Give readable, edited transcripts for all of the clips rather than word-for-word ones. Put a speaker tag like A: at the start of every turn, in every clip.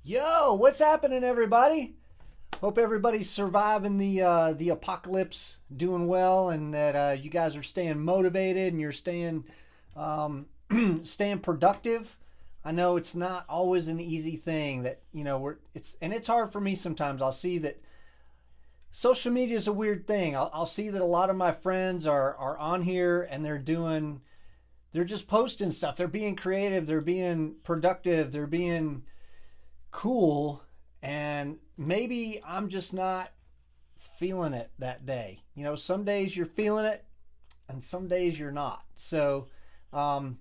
A: Yo, what's happening, everybody? Hope everybody's surviving the apocalypse, doing well, and that you guys are staying motivated and you're staying staying productive. I know it's not always an easy thing that it's hard for me sometimes. I'll see that social media is a weird thing. I'll see that a lot of my friends are on here and they're just posting stuff. They're being creative. They're being productive. They're being cool, and maybe I'm just not feeling it that day. Some days you're feeling it and some days you're not. So um,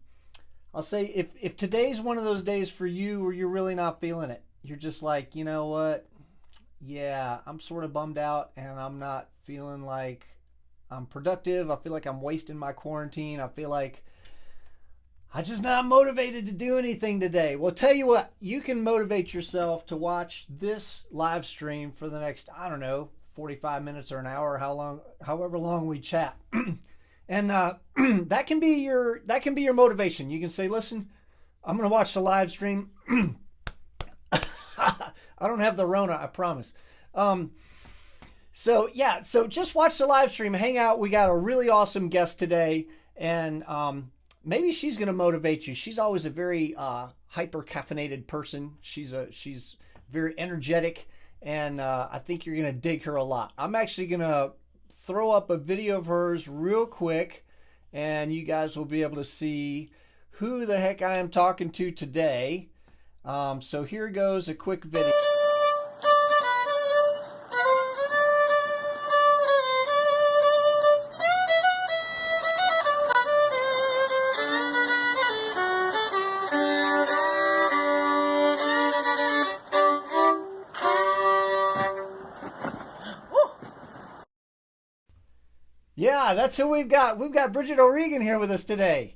A: I'll say if today's one of those days for you where you're really not feeling it, you're just like, you know what, yeah, I'm sort of bummed out and I'm not feeling like I'm productive. I feel like I'm wasting my quarantine. I feel like I'm just not motivated to do anything today. Well, tell you what, you can motivate yourself to watch this live stream for the next, I don't know, 45 minutes or an hour, however long we chat. And that can be your motivation. You can say, listen, I'm going to watch the live stream. I don't have the Rona, I promise. So yeah, so just watch the live stream, hang out. We got a really awesome guest today, and maybe she's going to motivate you. She's always a very hyper caffeinated person. She's very energetic, and I think you're going to dig her a lot. I'm actually going to throw up a video of hers real quick, and you guys will be able to see who the heck I am talking to today. So here goes a quick video. Yeah, that's who we've got. We've got Brigit O'Regan here with us today.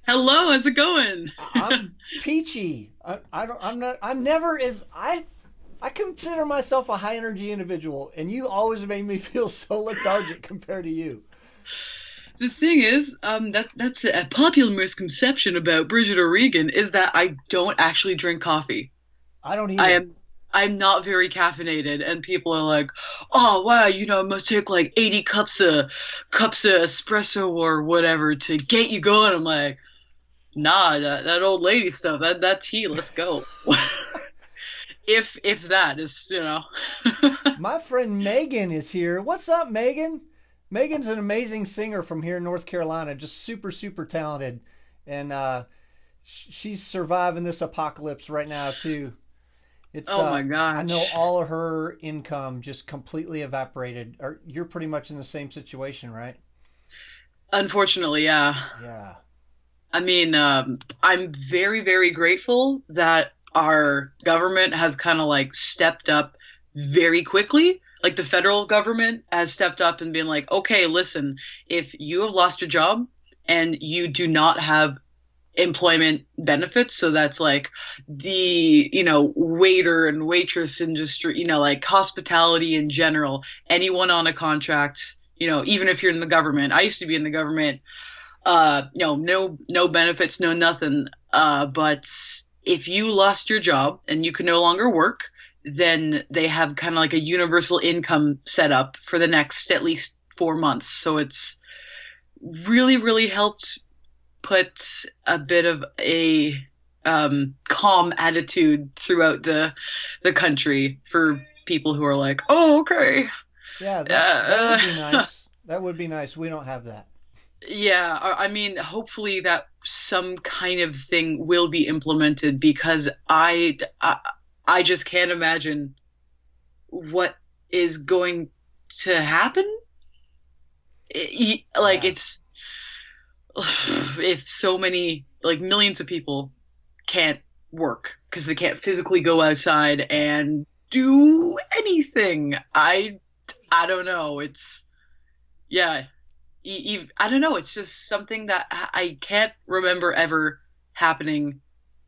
B: Hello, how's it going?
A: I'm peachy. I don't. I'm not. I'm never as I. I consider myself a high energy individual, and you always make me feel so lethargic compared to you.
B: The thing is, that's a popular misconception about Brigit O'Regan is that I don't actually drink coffee.
A: I don't
B: I
A: either.
B: am I'm not very caffeinated, and people are like, "Oh wow, it must take like 80 cups of espresso or whatever to get you going." I'm like, "Nah, that old lady stuff. That's tea. Let's go." If that is.
A: My friend Megan is here. What's up, Megan? Megan's an amazing singer from here in North Carolina, just super, super talented, and she's surviving this apocalypse right now too. It's
B: Oh my
A: I know
B: gosh.
A: all of her income just completely evaporated. Or you're pretty much in the same situation, right?
B: Unfortunately, yeah.
A: Yeah.
B: I mean, I'm very, very grateful that our government has kind of like stepped up very quickly. Like the federal government has stepped up and been like, okay, listen, if you have lost your job and you do not have employment benefits, so that's like the waiter and waitress industry, like hospitality in general, anyone on a contract, even if you're in the government. I used to be in the government, no benefits, no nothing. But if you lost your job and you can no longer work, then they have kind of like a universal income set up for the next at least 4 months. So it's really, really helped put a bit of a calm attitude throughout the country for people who are like, oh, okay.
A: Yeah, that would
B: Uh,
A: be nice. That would be nice. We don't have that.
B: Yeah, I mean, hopefully that some kind of thing will be implemented because I just can't imagine what is going to happen. Like
A: Yeah.
B: it's if so many like millions of people can't work because they can't physically go outside and do anything. I don't know. It's yeah. I don't know. It's just something that I can't remember ever happening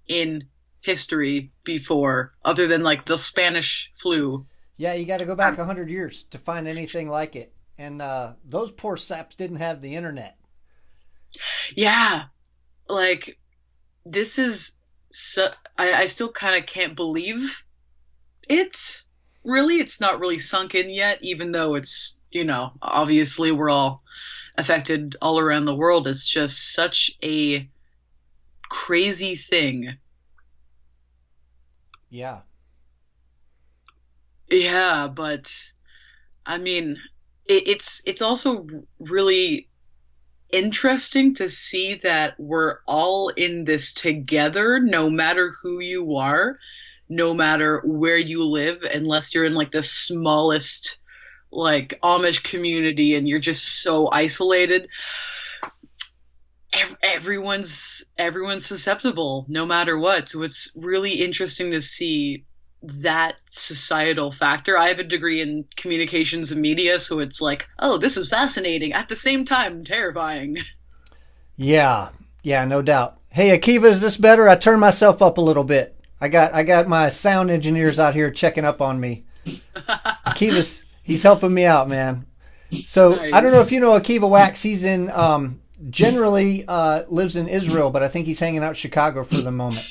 B: in history before, other than like the Spanish flu.
A: Yeah, you got to go back
B: Um,
A: 100 years to find anything like it. And those poor saps didn't have the internet.
B: yeah, like this is so. I still kind of can't believe. it's not really sunk in yet, even though it's, obviously we're all affected all around the world. It's just such a crazy thing.
A: Yeah.
B: Yeah, but I mean, it's also really interesting to see that we're all in this together, no matter who you are, no matter where you live, unless you're in like the smallest like Amish community and you're just so isolated. Everyone's susceptible no matter what. So it's really interesting to see that societal factor. I have a degree in communications and media, so it's like, oh, this is fascinating at the same time terrifying.
A: Yeah. Yeah, no doubt. Hey, Akiva, is this better? I turned myself up a little bit. I got my sound engineers out here checking up on me. Akiva's he's helping me out, man. So
B: Nice.
A: I don't know if you know Akiva Wax. He's in generally lives in Israel, but I think he's hanging out in Chicago for the moment.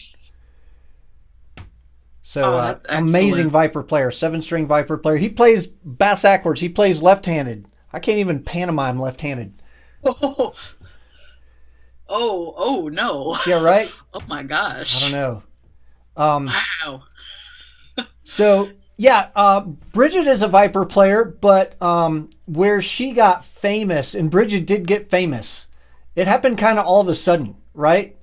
A: So
B: Oh, that's
A: amazing
B: excellent.
A: Viper player, 7-string Viper player. He plays bass backwards. He plays left-handed. I can't even pantomime left-handed.
B: Oh, oh no.
A: Yeah, right.
B: Oh my
A: I don't
B: gosh.
A: know. Um,
B: Wow.
A: so yeah, Brigit is a Viper player, but where she got famous, and Brigit did get famous, it happened kind of all of a sudden, right?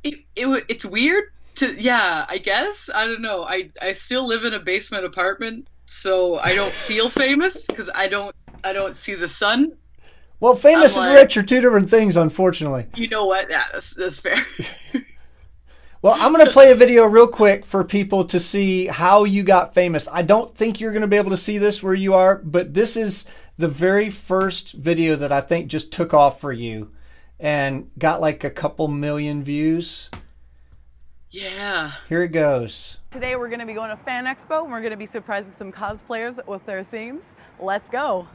B: It's weird to, yeah, I guess. I don't know. I still live in a basement apartment, so I don't feel famous because I don't see the sun.
A: Well,
B: I'm
A: famous and
B: like,
A: rich are two different things, unfortunately.
B: you know what? Yeah, that's fair.
A: Well, I'm going to play a video real quick for people to see how you got famous. I don't think you're going to be able to see this where you are, but this is the very first video that I think just took off for you and got like a couple million views.
B: Yeah.
A: Here it goes.
C: Today we're going to be going to Fan Expo and we're going to be surprising some cosplayers with their themes. Let's go.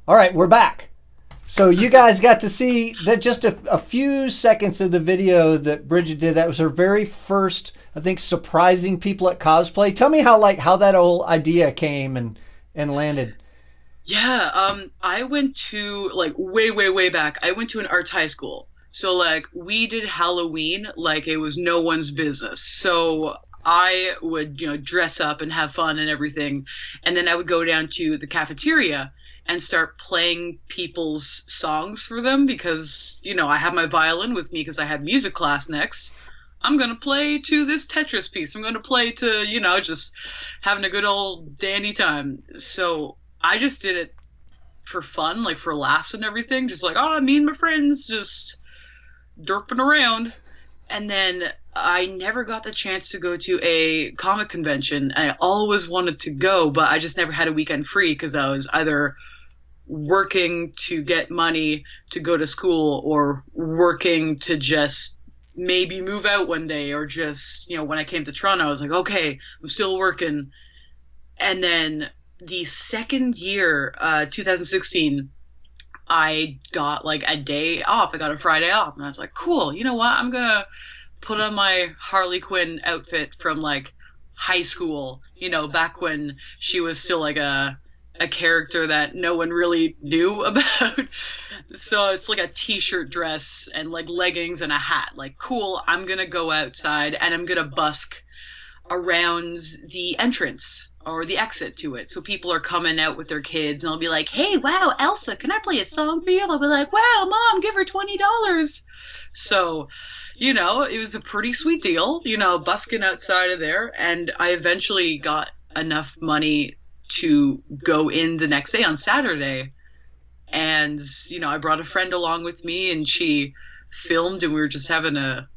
A: All right, we're back. So you guys got to see that just a few seconds of the video that Bridget did. That was her very first, I think, surprising people at cosplay. Tell me how that whole idea came and landed.
B: Yeah, I went to like way, way, way back. I went to an arts high school. So like we did Halloween like it was no one's business. So I would, dress up and have fun and everything. And then I would go down to the cafeteria and start playing people's songs for them because, I have my violin with me because I had music class next. I'm going to play to this Tetris piece. I'm going to play to, just having a good old dandy time. So I just did it for fun, like for laughs and everything. Just like, oh, me and my friends just derping around. And then I never got the chance to go to a comic convention. I always wanted to go, but I just never had a weekend free because I was either working to get money to go to school or working to just maybe move out one day, or just, when I came to Toronto, I was like, okay, I'm still working. And then the second year, 2016, I got like a day off. I got a Friday off, and I was like, cool, you know what? I'm gonna put on my Harley Quinn outfit from like high school, back when she was still like a character that no one really knew about. So it's like a t-shirt dress and like leggings and a hat. Like, cool, I'm gonna go outside and I'm gonna busk around the entrance or the exit to it. So people are coming out with their kids, and I'll be like, hey, wow, Elsa, can I play a song for you? They'll be like, wow, Mom, give her $20. So, it was a pretty sweet deal, busking outside of there. And I eventually got enough money to go in the next day on Saturday. And, I brought a friend along with me, and she filmed, and we were just having a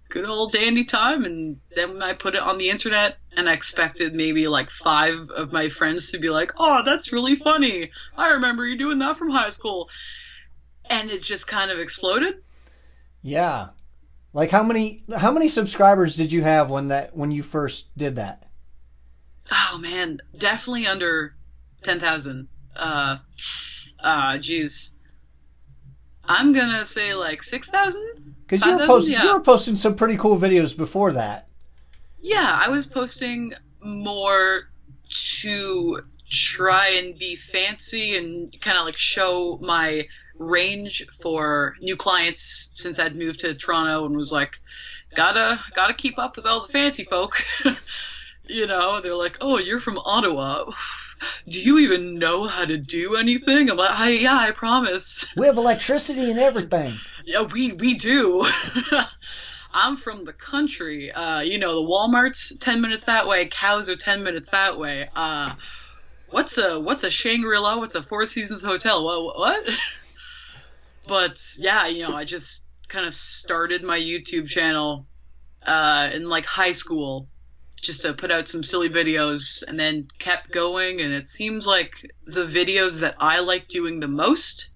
B: good old dandy time. And then I put it on the internet, and I expected maybe like 5 of my friends to be like, oh, that's really funny. I remember you doing that from high school. And it just kind of exploded.
A: Yeah. Like how many subscribers did you have when you first did that?
B: Oh man, definitely under 10,000. Geez. I'm gonna say like 6,000?
A: Because
B: Yeah.
A: you were posting some pretty cool videos before that.
B: Yeah, I was posting more to try and be fancy and kind of like show my range for new clients, since I'd moved to Toronto and was like, gotta keep up with all the fancy folk. They're like, oh, you're from Ottawa. Do you even know how to do anything? I'm like, yeah, I promise.
A: We have electricity and everything.
B: Yeah, we do. I'm from the country. The Walmart's 10 minutes that way. Cows are 10 minutes that way. What's a Shangri-La? What's a Four Seasons hotel? What? But yeah, I just kind of started my YouTube channel in like high school, just to put out some silly videos, and then kept going. And it seems like the videos that I like doing the most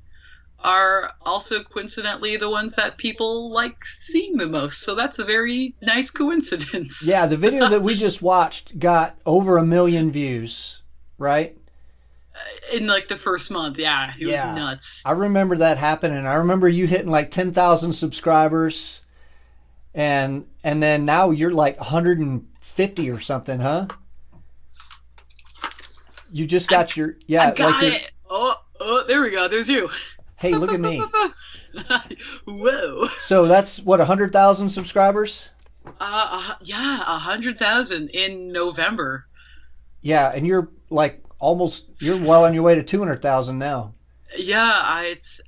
B: are also coincidentally the ones that people like seeing the most. So that's a very nice coincidence.
A: Yeah, the video that we just watched got over 1 million views, right?
B: In like the first month, yeah, it was nuts.
A: I remember that happening. I remember you hitting like 10,000 subscribers, and then now you're like 150 or something, huh? You just got
B: I got it. Oh, there we go. There's you.
A: Hey, look at me.
B: Whoa.
A: So that's what, 100,000 subscribers?
B: Yeah, 100,000 in November.
A: Yeah, and you're like you're well on your way to 200,000 now.
B: Yeah, it's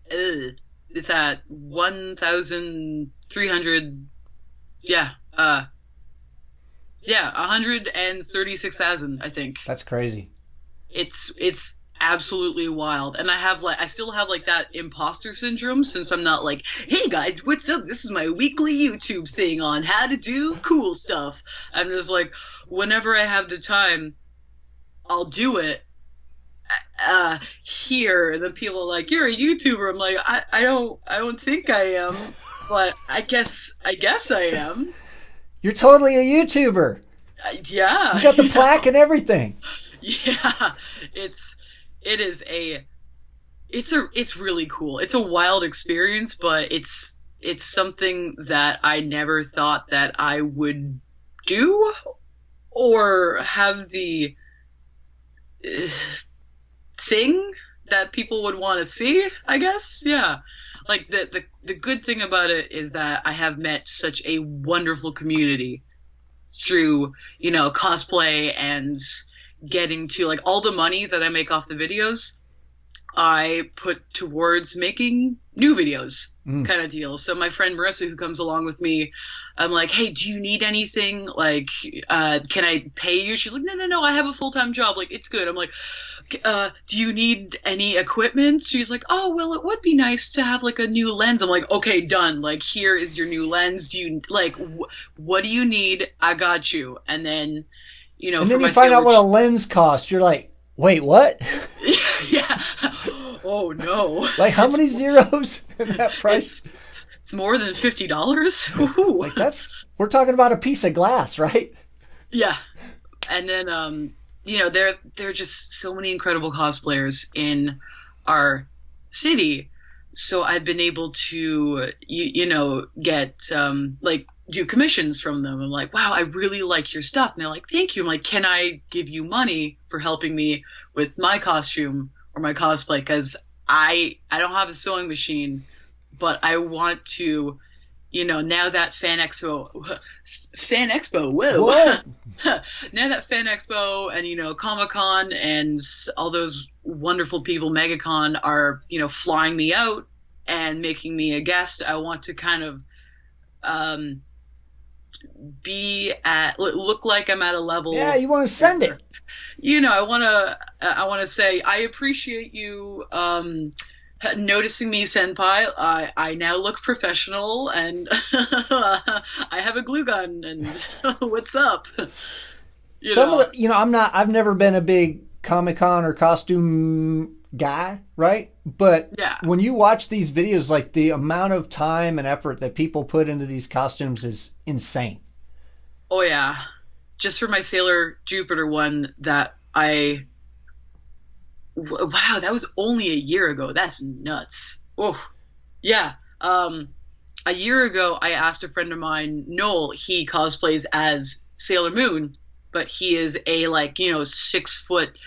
B: at 1,300. Yeah, 136,000, I think.
A: That's crazy.
B: It's absolutely wild. And I still have like that imposter syndrome, since I'm not like, hey guys, what's up? This is my weekly YouTube thing on how to do cool stuff. I'm just like, whenever I have the time, I'll do it here. And then people are like, you're a YouTuber. I'm like, I don't think I am, but I guess I am.
A: You're totally a YouTuber.
B: Yeah.
A: You got the plaque and everything.
B: Yeah. It's really cool. It's a wild experience, but it's something that I never thought that I would do or have the thing that people would want to see, I guess. Yeah. Like the good thing about it is that I have met such a wonderful community through, cosplay, and getting to like all the money that I make off the videos. I put towards making new videos kind of deal. So my friend Marissa, who comes along with me, I'm like, hey, do you need anything? Like, can I pay you? She's like, no, I have a full-time job. Like, it's good. I'm like, do you need any equipment? She's like, oh, well, it would be nice to have like a new lens. I'm like, okay, done. Like, here is your new lens. Do you like, what do you need? I got you. And then, you know,
A: and
B: for
A: then you
B: my
A: find out
B: sailor
A: what a lens costs. You're like, wait, what?
B: yeah. Oh no.
A: Like how many zeros in that price?
B: It's more than $50.
A: Like we're talking about a piece of glass, right?
B: Yeah. And then you know, there are just so many incredible cosplayers in our city. So I've been able to you know, get like do commissions from them. I'm like, wow, I really like your stuff. And they're like, thank you. I'm like, can I give you money for helping me with my costume or my cosplay? Because I don't have a sewing machine, but I want to, you know, now that Fan Expo, whoa. Now that Fan Expo and, you know, ComiCon and all those wonderful people, MegaCon, are, you know, flying me out and making me a guest, I want to kind of look like I'm at a level.
A: Yeah, you want to send it.
B: You know, I want to say I appreciate you noticing me, senpai. I now look professional, and I have a glue gun. And what's up?
A: I've never been a big Comic-Con or costume guy, right? But
B: yeah,
A: when you watch these videos, like the amount of time and effort that people put into these costumes is insane.
B: Oh yeah. Just for my Sailor Jupiter one that wow, that was only a year ago. That's nuts. Oh, yeah. A year ago, I asked a friend of mine, Noel, he cosplays as Sailor Moon, but he is a, like, you know, 6 foot,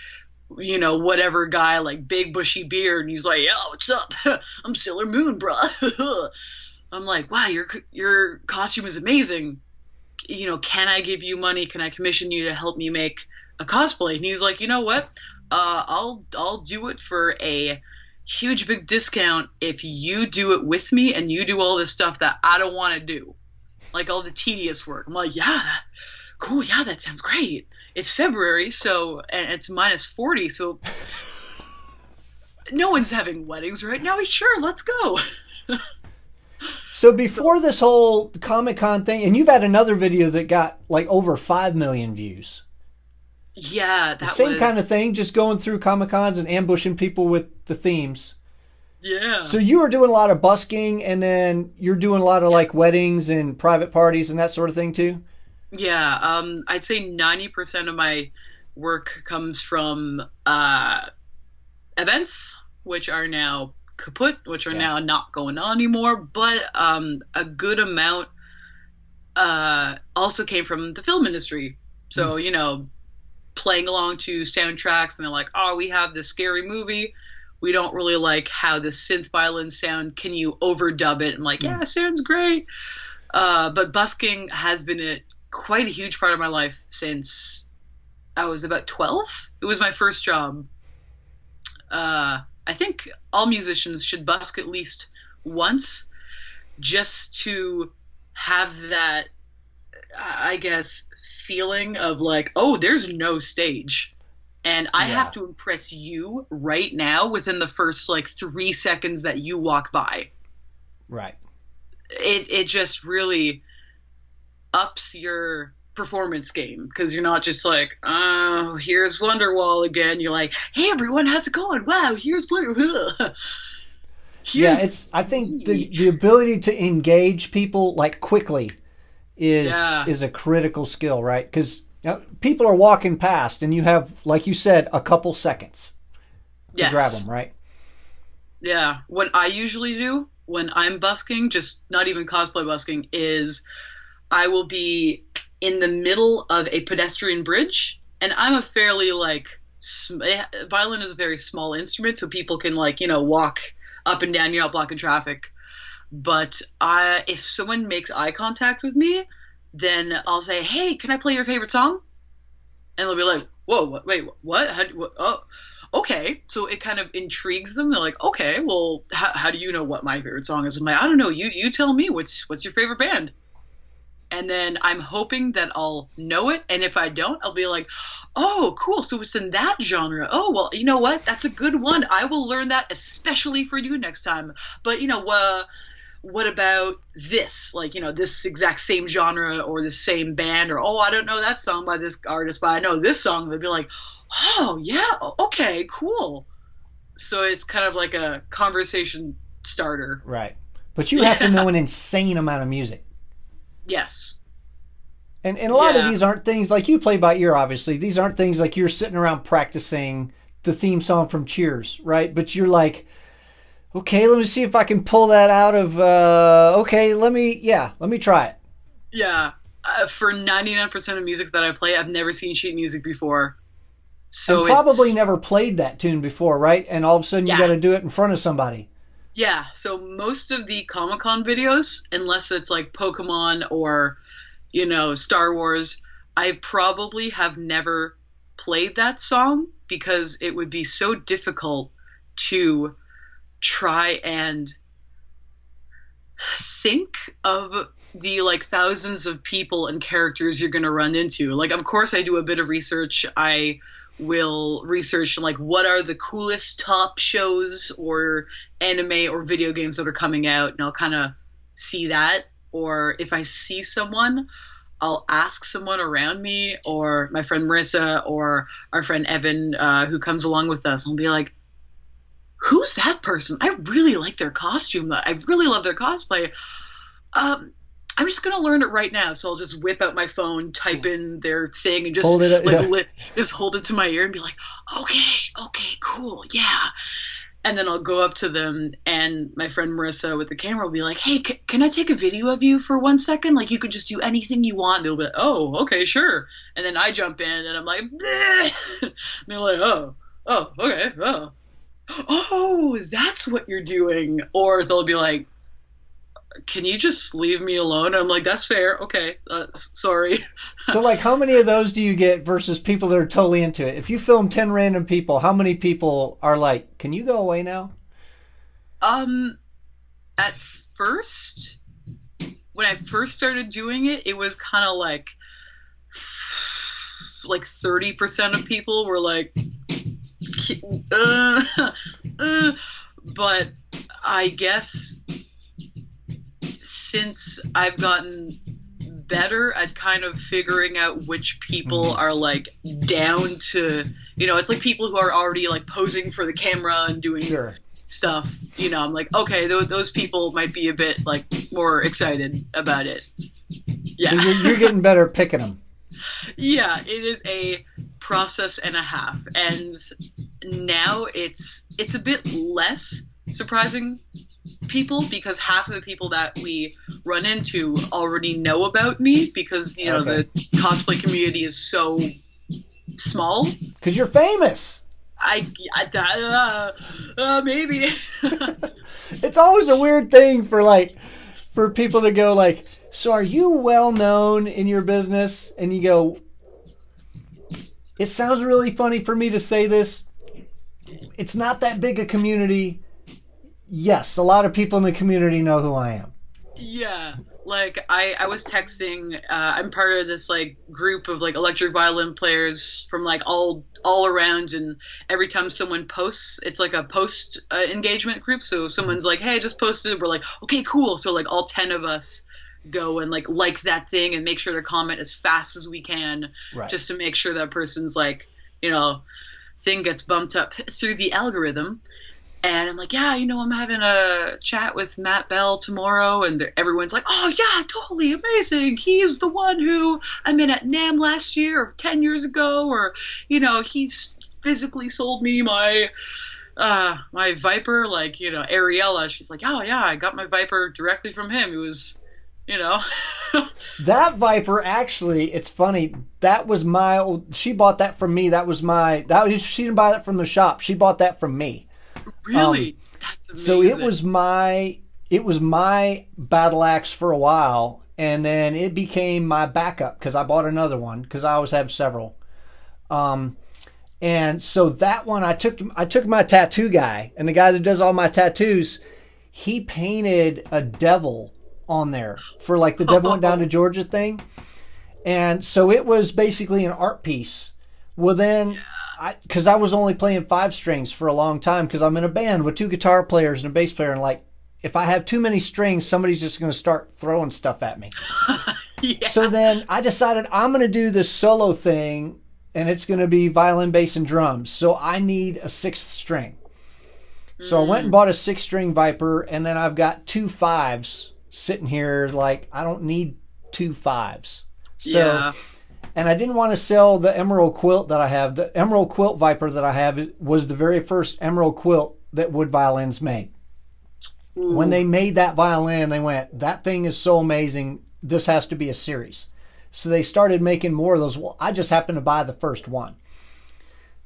B: you know, whatever guy, like big bushy beard. And he's like, yo, what's up? I'm Sailor Moon, bruh. I'm like, wow, your costume is amazing. You know, can I give you money? Can I commission you to help me make a cosplay? And he's like, you know what? I'll do it for a huge big discount if you do it with me and you do all this stuff that I don't want to do, like all the tedious work. I'm like, yeah, cool, yeah, that sounds great. It's February, so, and it's -40, so no one's having weddings right now. Sure, let's go.
A: So before this whole Comic-Con thing, and you've had another video that got like over 5 million views.
B: Yeah,
A: the same kind of thing, just going through Comic-Cons and ambushing people with the themes.
B: Yeah.
A: So you were doing a lot of busking, and then you're doing a lot of like weddings and private parties and that sort of thing too?
B: Yeah, I'd say 90% of my work comes from events, which are now kaput, which are now not going on anymore, but a good amount also came from the film industry. So, you know, playing along to soundtracks, and they're like, oh, we have this scary movie. We don't really like how the synth violins sound. Can you overdub it? I'm like, yeah, sounds great. But busking has been quite a huge part of my life since I was about 12. It was my first job. I think all musicians should busk at least once, just to have that, I guess, feeling of like, oh, there's no stage, and I have to impress you right now within the first like 3 seconds that you walk by.
A: Right.
B: It just really ups your performance game, because you're not just like, oh, here's Wonderwall again. You're like, hey everyone, how's it going? Wow, here's Wonderwall.
A: I think the ability to engage people like quickly is a critical skill, right? Because people are walking past, and you have, like you said, a couple seconds to grab them, right?
B: Yeah. What I usually do when I'm busking, just not even cosplay busking, is I will be in the middle of a pedestrian bridge, and I'm a fairly like violin is a very small instrument, so people can, like, you know, walk up and down. You're not blocking traffic. But if someone makes eye contact with me, then I'll say, hey, can I play your favorite song? And they'll be like, whoa, wait, what? okay, so it kind of intrigues them. They're like, okay, well, how do you know what my favorite song is? I'm like, I don't know. You tell me. What's your favorite band? And then I'm hoping that I'll know it. And if I don't, I'll be like, oh, cool. So it's in that genre. Oh, well, you know what? That's a good one. I will learn that especially for you next time. But, what about this? Like, this exact same genre or the same band, or, oh, I don't know that song by this artist, but I know this song. They'd be like, oh, yeah, okay, cool. So it's kind of like a conversation starter.
A: Right. But you have to know an insane amount of music.
B: Yes.
A: And a lot of these aren't things like you play by ear, obviously. These aren't things like you're sitting around practicing the theme song from Cheers, right? But you're like, okay, let me see if I can pull that out of, okay, let me try it.
B: Yeah. For 99% of music that I play, I've never seen sheet music before. So
A: and probably never played that tune before, right? And all of a sudden you got to do it in front of somebody.
B: Yeah, so most of the ComiCon videos, unless it's like Pokemon or, Star Wars, I probably have never played that song because it would be so difficult to try and think of the like thousands of people and characters you're going to run into. Like, of course, I do a bit of research. I will research like what are the coolest top shows or anime or video games that are coming out, and I'll kind of see that. Or if I see someone, I'll ask someone around me or my friend Marissa or our friend Evan who comes along with us. I'll be like, who's that person? I really like their costume. I really love their cosplay. I'm just gonna learn it right now, so I'll just whip out my phone, type in their thing, and just just hold it to my ear and be like, okay, cool, yeah. And then I'll go up to them, and my friend Marissa with the camera will be like, hey, can I take a video of you for 1 second? Like, you can just do anything you want. And they'll be like, oh, okay, sure. And then I jump in, and I'm like, bleh. And they're like, oh, okay, oh, that's what you're doing. Or they'll be like, can you just leave me alone? I'm like, that's fair. Okay. Sorry.
A: So like how many of those do you get versus people that are totally into it? If you film 10 random people, how many people are like, can you go away now?
B: At first, when I first started doing it, it was kind of like 30% of people were like, but I guess since I've gotten better at kind of figuring out which people are like down to, it's like people who are already like posing for the camera and doing stuff, I'm like, okay, those people might be a bit like more excited about it. Yeah.
A: So you're getting better at picking them.
B: Yeah, it is a process and a half. And now it's a bit less surprising people because half of the people that we run into already know about me because the cosplay community is so small. Because
A: you're famous.
B: Maybe.
A: It's always a weird thing for people to go like, so are you well known in your business? And you go, it sounds really funny for me to say this. It's not that big a community. Yes, a lot of people in the community know who I am.
B: Yeah, like I was texting. I'm part of this like group of like electric violin players from like all around, and every time someone posts, it's like a post engagement group. So someone's like, "Hey, I just posted." We're like, "Okay, cool." So like all 10 of us go and like that thing and make sure to comment as fast as we can, just to make sure that person's like thing gets bumped up through the algorithm. And I'm like, yeah, I'm having a chat with Matt Bell tomorrow. And everyone's like, oh, yeah, totally amazing. He is the one who I met at NAMM last year or 10 years ago. Or, he's physically sold me my Viper, like, Ariella. She's like, oh, yeah, I got my Viper directly from him. It was,
A: That Viper, actually, it's funny. That was she bought that from me. She didn't buy that from the shop. She bought that from me.
B: Really? That's amazing.
A: So it was my battle axe for a while, and then it became my backup because I bought another one because I always have several. And And so that one, I took my tattoo guy, and the guy that does all my tattoos, he painted a devil on there for like the Devil Went Down to Georgia thing. And so it was basically an art piece. Well, then, because I was only playing 5 strings for a long time, because I'm in a band with 2 guitar players and a bass player, and like, if I have too many strings, somebody's just going to start throwing stuff at me.
B: Yeah.
A: So then I decided I'm going to do this solo thing, and it's going to be violin, bass, and drums. So I need a 6th string. So I went and bought a 6-string Viper, and then I've got 2 5s sitting here. Like, I don't need 2 5s. So,
B: Yeah.
A: and I didn't want to sell the Emerald Quilt that I have. The Emerald Quilt Viper that I have was the very first Emerald Quilt that Wood Violins made.
B: Ooh.
A: When they made that violin, they went, that thing is so amazing, this has to be a series. So they started making more of those. Well, I just happened to buy the first one.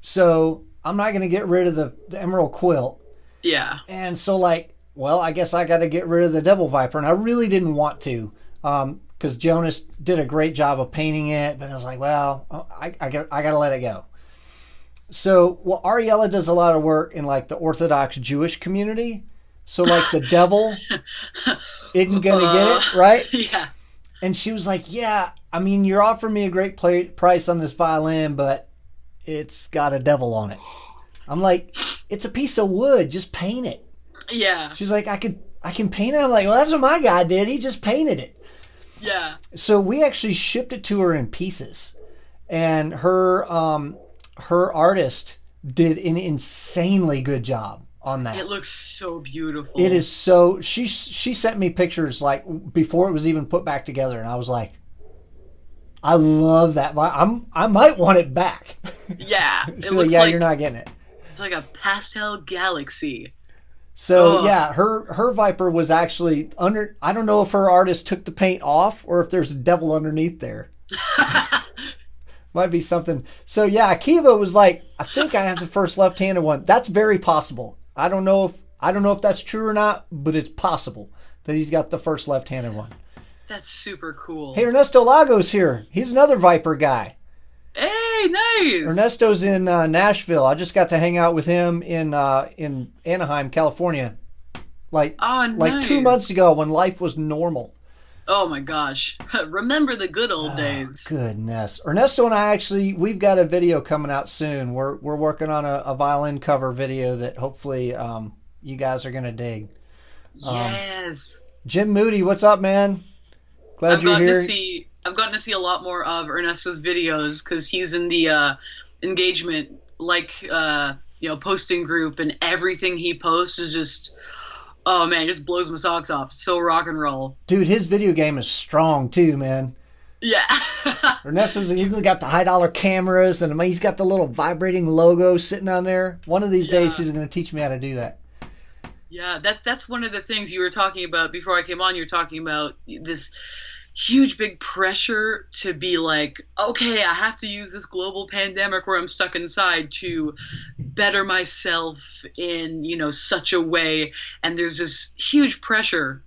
A: So I'm not going to get rid of the Emerald Quilt.
B: Yeah.
A: And so, like, well, I guess I got to get rid of the Devil Viper. And I really didn't want to, because Jonas did a great job of painting it. But I was like, well, I got to let it go. So, well, Ariella does a lot of work in, like, the Orthodox Jewish community. So, like, the devil isn't going to get it, right?
B: Yeah.
A: And she was like, yeah, I mean, you're offering me a great price on this violin, but it's got a devil on it. I'm like, it's a piece of wood. Just paint it.
B: Yeah.
A: She's like, I can paint it. I'm like, well, that's what my guy did. He just painted it.
B: Yeah.
A: So we actually shipped it to her in pieces. And her artist did an insanely good job on that.
B: It looks so beautiful.
A: It is so. She sent me pictures like before it was even put back together, and I was like, I love that. I might want it back.
B: Yeah.
A: She's like, yeah, you're not getting it.
B: It's like a pastel galaxy.
A: So yeah, her Viper was actually under. I don't know if her artist took the paint off or if there's a devil underneath there. Might be something. So yeah, Akiva was like, I think I have the first left-handed one. That's very possible. I don't know if that's true or not, but it's possible that he's got the first left-handed one.
B: That's super cool.
A: Hey, Ernesto Lago's here. He's another Viper guy.
B: Hey, nice.
A: Ernesto's in Nashville. I just got to hang out with him in Anaheim, California, like 2 months ago when life was normal.
B: Oh my gosh. Remember the good old days.
A: Goodness. Ernesto and I we've got a video coming out soon. We're working on a violin cover video that hopefully you guys are going to dig.
B: Yes.
A: Jim Moody, what's up, man? Glad you're here.
B: I've gotten to see a lot more of Ernesto's videos because he's in the engagement, posting group, and everything he posts is just, oh man, it just blows my socks off. It's so rock and roll.
A: Dude, his video game is strong too, man.
B: Yeah.
A: Ernesto's he's got the $high cameras, and he's got the little vibrating logo sitting on there. One of these days he's going to teach me how to do that.
B: Yeah, that's one of the things you were talking about before I came on. You were talking about this huge big pressure to be like, okay, I have to use this global pandemic where I'm stuck inside to better myself in, such a way. And there's this huge pressure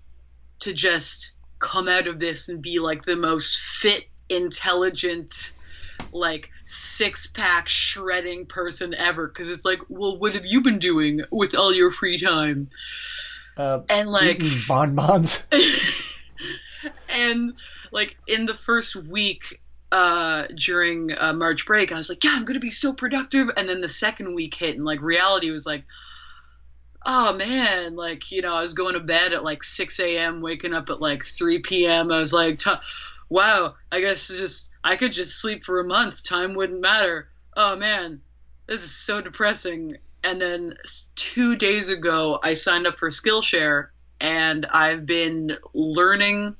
B: to just come out of this and be like the most fit, intelligent, like 6-pack shredding person ever. Cause it's like, well, what have you been doing with all your free time? And like
A: bonbons.
B: And like in the first week during March break, I was like, yeah, I'm going to be so productive. And then the second week hit and like reality was like, oh man, like, I was going to bed at like 6 a.m., waking up at like 3 p.m. I was like, wow, I guess I could just sleep for a month. Time wouldn't matter. Oh man, this is so depressing. And then 2 days ago, I signed up for Skillshare and I've been learning,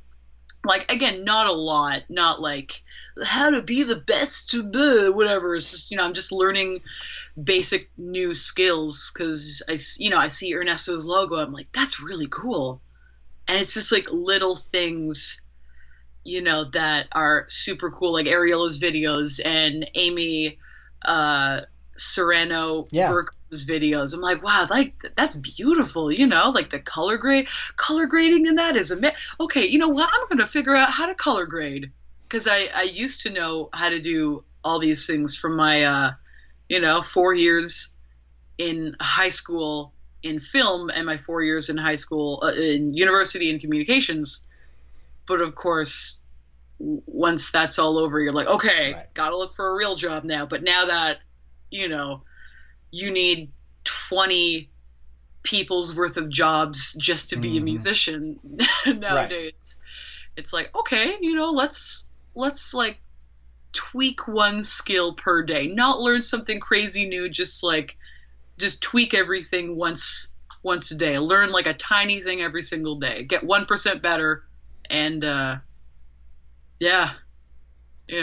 B: like, again, not a lot, not like how to be the best to whatever. It's just, I'm just learning basic new skills because I see Ernesto's logo. I'm like, that's really cool. And it's just like little things, that are super cool, like Ariella's videos and Amy Serrano Burke's videos. I'm like, wow, like that's beautiful, like the color grading in that is okay, you know what? I'm going to figure out how to color grade because I used to know how to do all these things from my 4 years in high school in film and my 4 years in high school in university in communications. But of course, once that's all over, you're like, okay,
A: Right.
B: gotta look for a real job now. But now that, you need 20 people's worth of jobs just to be a musician nowadays. Right. It's like, okay, let's like tweak one skill per day, not learn something crazy new, just tweak everything once a day, learn like a tiny thing every single day, get 1% better. And yeah.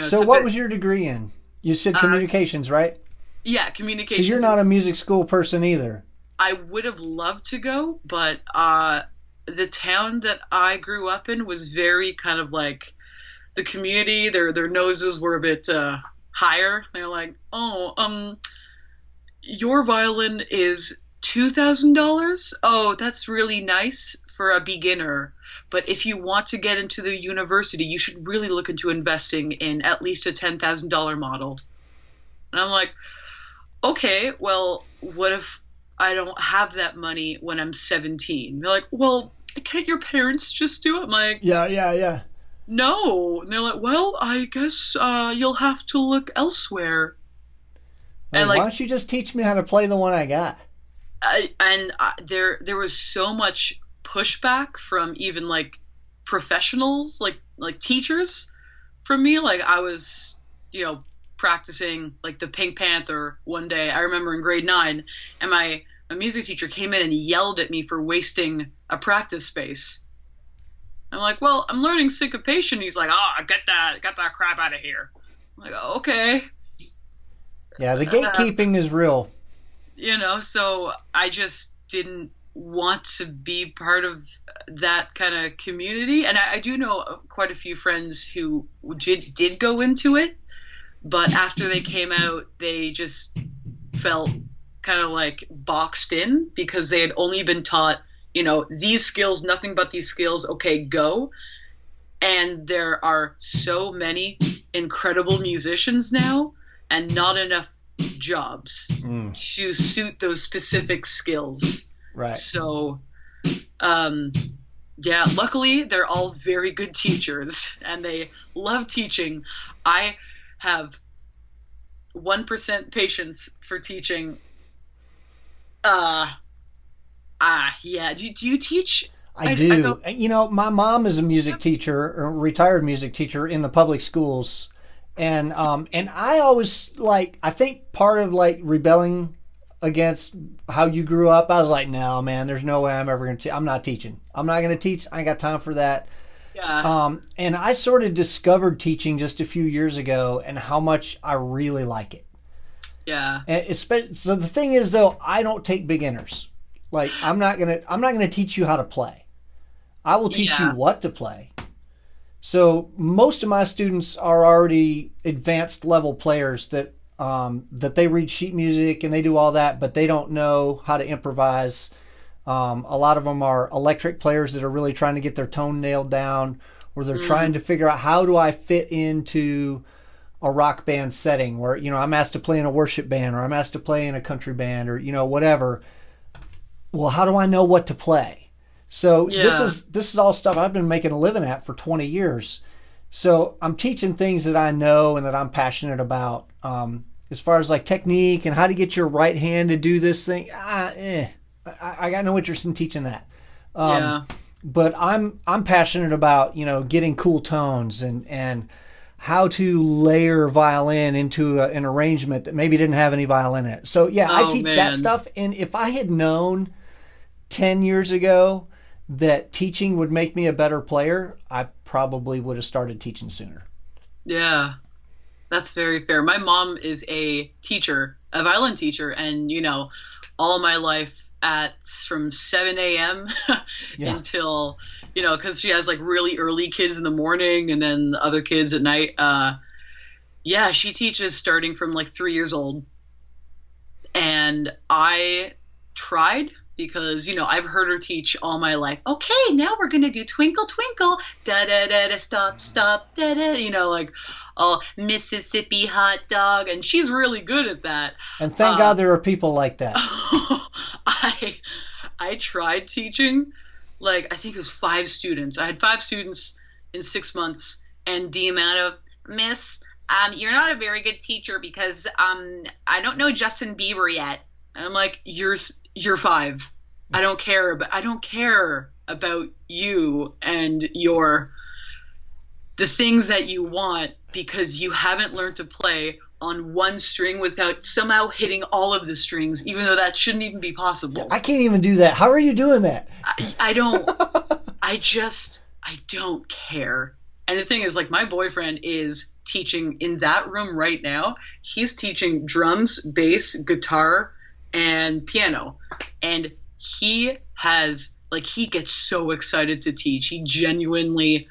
A: So what was your degree in? You said communications, right?
B: Yeah, communications.
A: So you're not a music school person either.
B: I would have loved to go, but the town that I grew up in was very kind of like the community. Their noses were a bit higher. They're like, oh, your violin is $2,000. Oh, that's really nice for a beginner. But if you want to get into the university, you should really look into investing in at least a $10,000 model. And I'm like, okay, well, what if I don't have that money when I'm 17? They're like, well, can't your parents just do it? I'm like,
A: yeah.
B: No. And they're like, well, I guess you'll have to look elsewhere.
A: Like, why don't you just teach me how to play the one I got?
B: There was so much pushback from even like professionals, like teachers from me. Like I was, practicing like the Pink Panther one day. I remember in grade 9, and my music teacher came in and yelled at me for wasting a practice space. I'm like, well, I'm learning syncopation. He's like, oh, get that crap out of here. I'm like, oh, okay.
A: Yeah, the gatekeeping is real.
B: So I just didn't want to be part of that kind of community. And I do know quite a few friends who did go into it, but after they came out, they just felt kind of like boxed in because they had only been taught, these skills, nothing but these skills, okay, go. And there are so many incredible musicians now and not enough jobs to suit those specific skills.
A: Right.
B: So, yeah, luckily they're all very good teachers and they love teaching. I have 1% patience for teaching. Yeah. Do you teach?
A: I do. My mom is a music teacher, a retired music teacher in the public schools. And I always I think part of like rebelling against how you grew up, I was like, no, man, there's no way I'm ever going to, I'm not teaching. I'm not going to teach. I ain't got time for that.
B: Yeah.
A: And I sort of discovered teaching just a few years ago and how much I really like it.
B: Yeah.
A: And so the thing is though, I don't take beginners. Like I'm not going to teach you how to play. I will teach you what to play. So most of my students are already advanced level players that they read sheet music and they do all that, but they don't know how to improvise. A lot of them are electric players that are really trying to get their tone nailed down, or they're trying to figure out how do I fit into a rock band setting where, I'm asked to play in a worship band or I'm asked to play in a country band or, whatever. Well, how do I know what to play? So this is all stuff I've been making a living at for 20 years. So I'm teaching things that I know and that I'm passionate about. As far as like technique and how to get your right hand to do this thing, I got no interest in teaching that. But I'm passionate about, getting cool tones and how to layer violin into an arrangement that maybe didn't have any violin in it. So I teach that stuff. And if I had known 10 years ago that teaching would make me a better player, I probably would have started teaching sooner.
B: Yeah, that's very fair. My mom is a teacher, a violin teacher, and all my life from 7 a.m. until, because she has like really early kids in the morning and then other kids at night. She teaches starting from like 3 years old. And I tried because, I've heard her teach all my life. Okay, now we're going to do Twinkle, Twinkle, da-da-da-da, stop, stop, da-da, like, oh, Mississippi hot dog. And she's really good at that.
A: And thank God there are people like that.
B: I tried teaching, I think it was 5 students. I had 5 students in 6 months, and the amount of, Miss, you're not a very good teacher because I don't know Justin Bieber yet. And I'm like, you're 5. I don't care about you and the things that you want, because you haven't learned to play on one string without somehow hitting all of the strings, even though that shouldn't even be possible.
A: I can't even do that. How are you doing that?
B: I don't. I don't care. And the thing is, my boyfriend is teaching in that room right now. He's teaching drums, bass, guitar, and piano. And he has, he gets so excited to teach. He genuinely,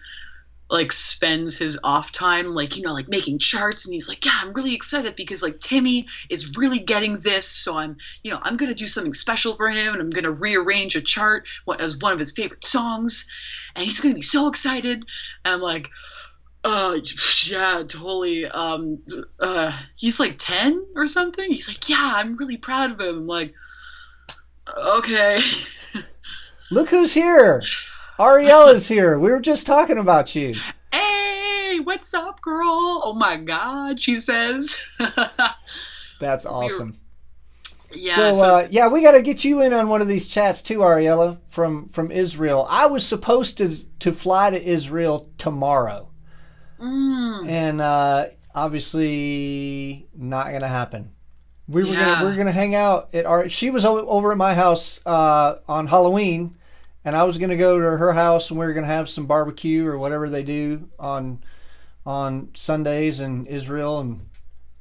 B: spends his off time, making charts. And he's like, yeah, I'm really excited because, Timmy is really getting this. So I'm going to do something special for him. And I'm going to rearrange a chart as one of his favorite songs. And he's going to be so excited. And I'm like, yeah, totally. He's 10 or something. He's like, yeah, I'm really proud of him. I'm like, okay.
A: Look who's here. Ariella's here. We were just talking about you.
B: Hey, what's up, girl? Oh my God, she says.
A: That's awesome.
B: Yeah.
A: So we got to get you in on one of these chats too, Ariella, from Israel. I was supposed to fly to Israel tomorrow. And obviously not going to happen. We're gonna hang out at she was over at my house on Halloween, and I was gonna go to her house, and we were gonna have some barbecue or whatever they do on Sundays in Israel. And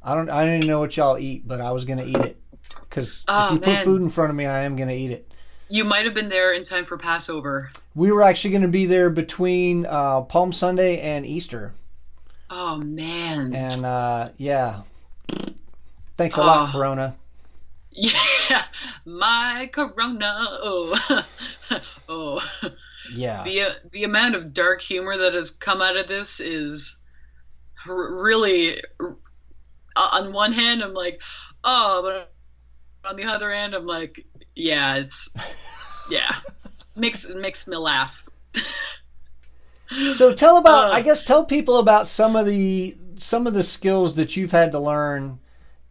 A: I didn't even know what y'all eat, but I was gonna eat it because if you put food in front of me, I am gonna eat it.
B: You might have been there in time for Passover.
A: We were actually gonna be there between Palm Sunday and Easter.
B: Oh man.
A: And yeah. Thanks a lot, Corona.
B: Yeah, my Corona. Oh, oh.
A: Yeah.
B: The amount of dark humor that has come out of this is really. On one hand, I'm like, oh, but on the other hand, I'm like, yeah, makes me laugh.
A: So tell people about some of the skills that you've had to learn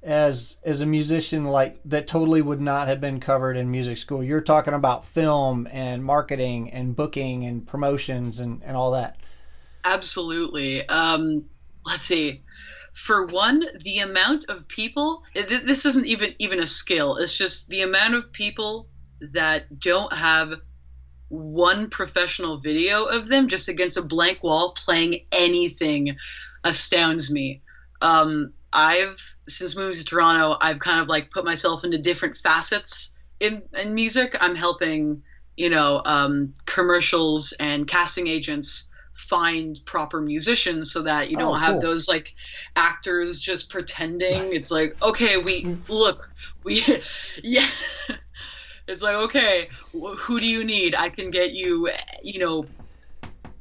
A: as a musician, that totally would not have been covered in music school. You're talking about film and marketing and booking and promotions and all that.
B: Absolutely. Let's see. For one, the amount of people, this isn't even a skill. It's just the amount of people that don't have one professional video of them just against a blank wall playing anything astounds me. Since moving to Toronto, I've kind of put myself into different facets in music. I'm helping, commercials and casting agents find proper musicians so that you don't have those actors just pretending. It's okay, yeah. It's okay, who do you need? I can get you,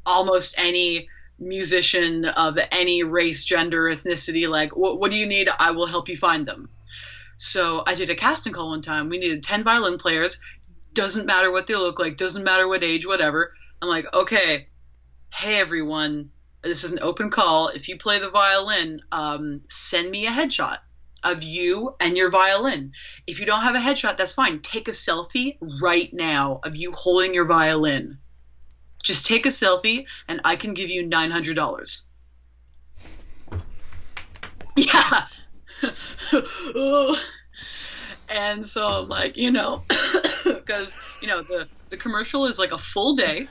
B: almost any musician of any race, gender, ethnicity. What do you need? I will help you find them. So I did a casting call one time. We needed 10 violin players. Doesn't matter what they look like. Doesn't matter what age, whatever. I'm like, okay, hey everyone, this is an open call. If you play the violin, send me a headshot of you and your violin. If you don't have a headshot, that's fine. Take a selfie right now of you holding your violin. Just take a selfie, and I can give you $900. Yeah. And so I'm like, because, the commercial is a full day.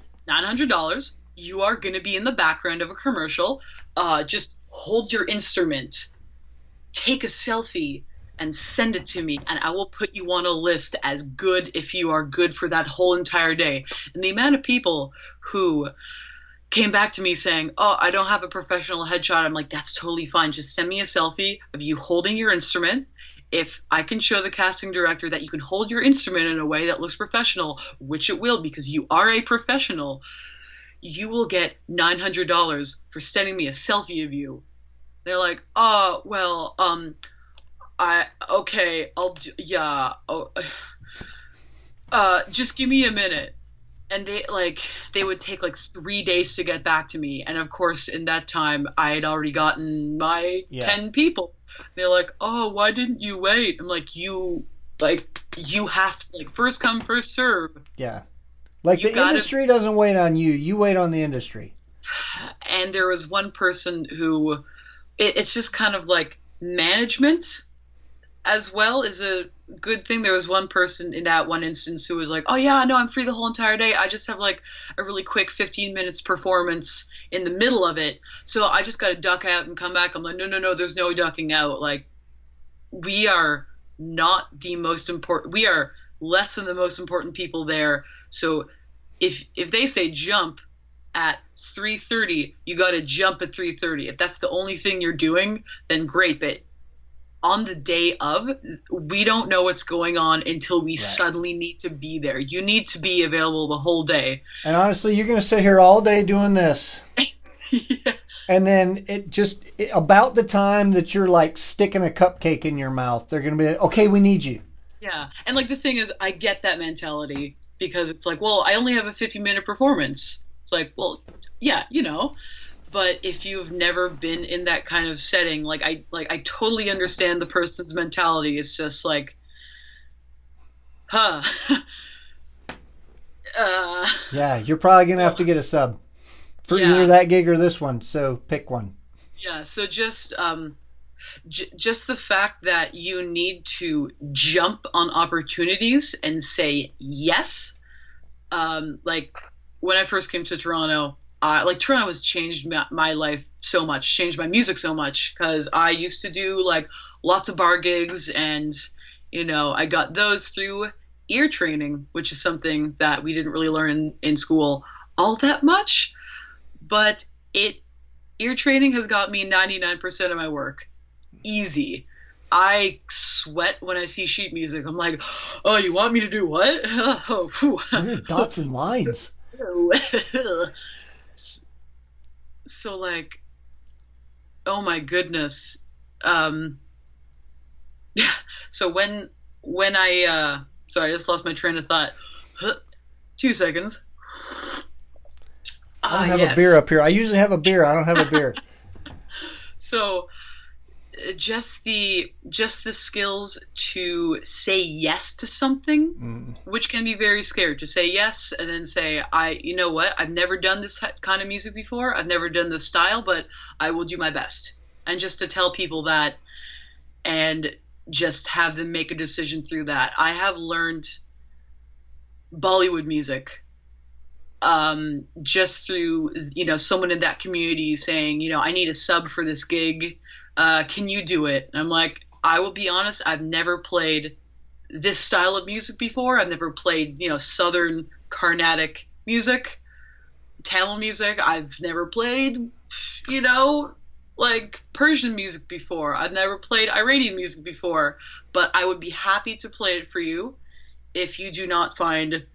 B: It's $900. You are going to be in the background of a commercial. Just hold your instrument. Take a selfie and send it to me, and I will put you on a list as good if you are good for that whole entire day. And the amount of people who came back to me saying, oh, I don't have a professional headshot. I'm like, that's totally fine. Just send me a selfie of you holding your instrument. if I can show the casting director that you can hold your instrument in a way that looks professional, which it will because you are a professional, you will get $900 for sending me a selfie of you. They're like, oh, well, yeah, just give me a minute. And they would take like 3 days to get back to me. And of course, in that time, I had already gotten my 10 people. They're like, oh, why didn't you wait? I'm like, you have to, like, first come, first serve.
A: Yeah. Like, the industry doesn't wait on you. You wait on the industry.
B: And there was one person who, it's just kind of like management as well is a good thing. There was one person in that one instance who was like, oh yeah, no, I'm free the whole entire day. I just have like a really quick 15 minutes performance in the middle of it. So I just got to duck out and come back. I'm like, no, there's no ducking out. Like, we are not the most important. We are less than the most important people there. So if they say jump at 3:30, you got to jump at 3:30. If that's the only thing you're doing, then great. But on the day of, we don't know what's going on until we suddenly need to be there. You need to be available the whole day.
A: And honestly, you're going to sit here all day doing this.
B: Yeah.
A: And then about the time that you're like sticking a cupcake in your mouth, they're going to be like, okay, we need you.
B: Yeah. And like, the thing is, I get that mentality because it's like, well, I only have a 50-minute performance. It's like, well, yeah, you know. But if you've never been in that kind of setting, I totally understand the person's mentality. It's just like,
A: yeah, you're probably gonna have to get a sub for either that gig or this one. So pick one.
B: Yeah. So just the fact that you need to jump on opportunities and say yes. Like, when I first came to Toronto. Toronto has changed my life so much, changed my music so much, because I used to do like lots of bar gigs, and I got those through ear training, which is something that we didn't really learn in school all that much, but ear training has got me 99% of my work easy. I sweat when I see sheet music. I'm like, oh, you want me to do what?
A: Dots and lines.
B: So like, oh my goodness. Yeah. So when I sorry, I just lost my train of thought. 2 seconds.
A: I don't have a beer up here. I usually have a beer. I don't have a beer.
B: So just the skills to say yes to something, which can be very scary, to say yes and then say, you know what, I've never done this kind of music before, I've never done this style, but I will do my best. And just to tell people that and just have them make a decision through that. I have learned Bollywood music just through someone in that community saying, I need a sub for this gig. Can you do it? And I'm like, I will be honest, I've never played this style of music before. I've never played, Southern Carnatic music, Tamil music. I've never played, like Persian music before. I've never played Iranian music before, but I would be happy to play it for you if you do not find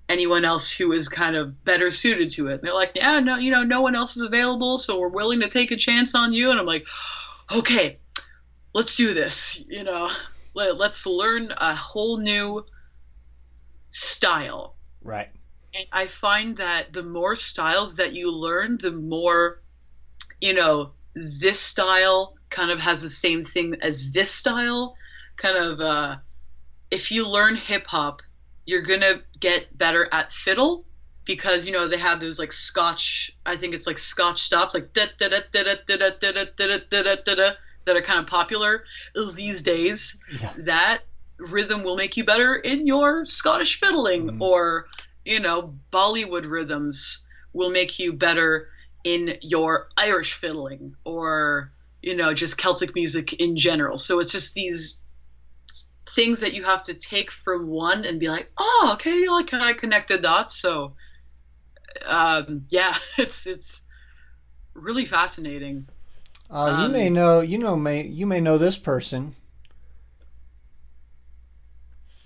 B: anyone else who is kind of better suited to it. And they're like, yeah, no, no one else is available, so we're willing to take a chance on you. And I'm like, okay, let's do this. Let's learn a whole new style.
A: Right.
B: And I find that the more styles that you learn, the more, this style kind of has the same thing as this style. Kind of, if you learn hip hop, you're going to get better at fiddle, because, they have those like Scotch, I think it's like Scotch stops, like da da da da da da da da da da da da, that are kind of popular these days. Yeah. That rhythm will make you better in your Scottish fiddling, or, Bollywood rhythms will make you better in your Irish fiddling, or, just Celtic music in general. So it's just these things that you have to take from one and be like, oh, okay, like, can I connect the dots? So yeah, it's really fascinating.
A: You may know this person.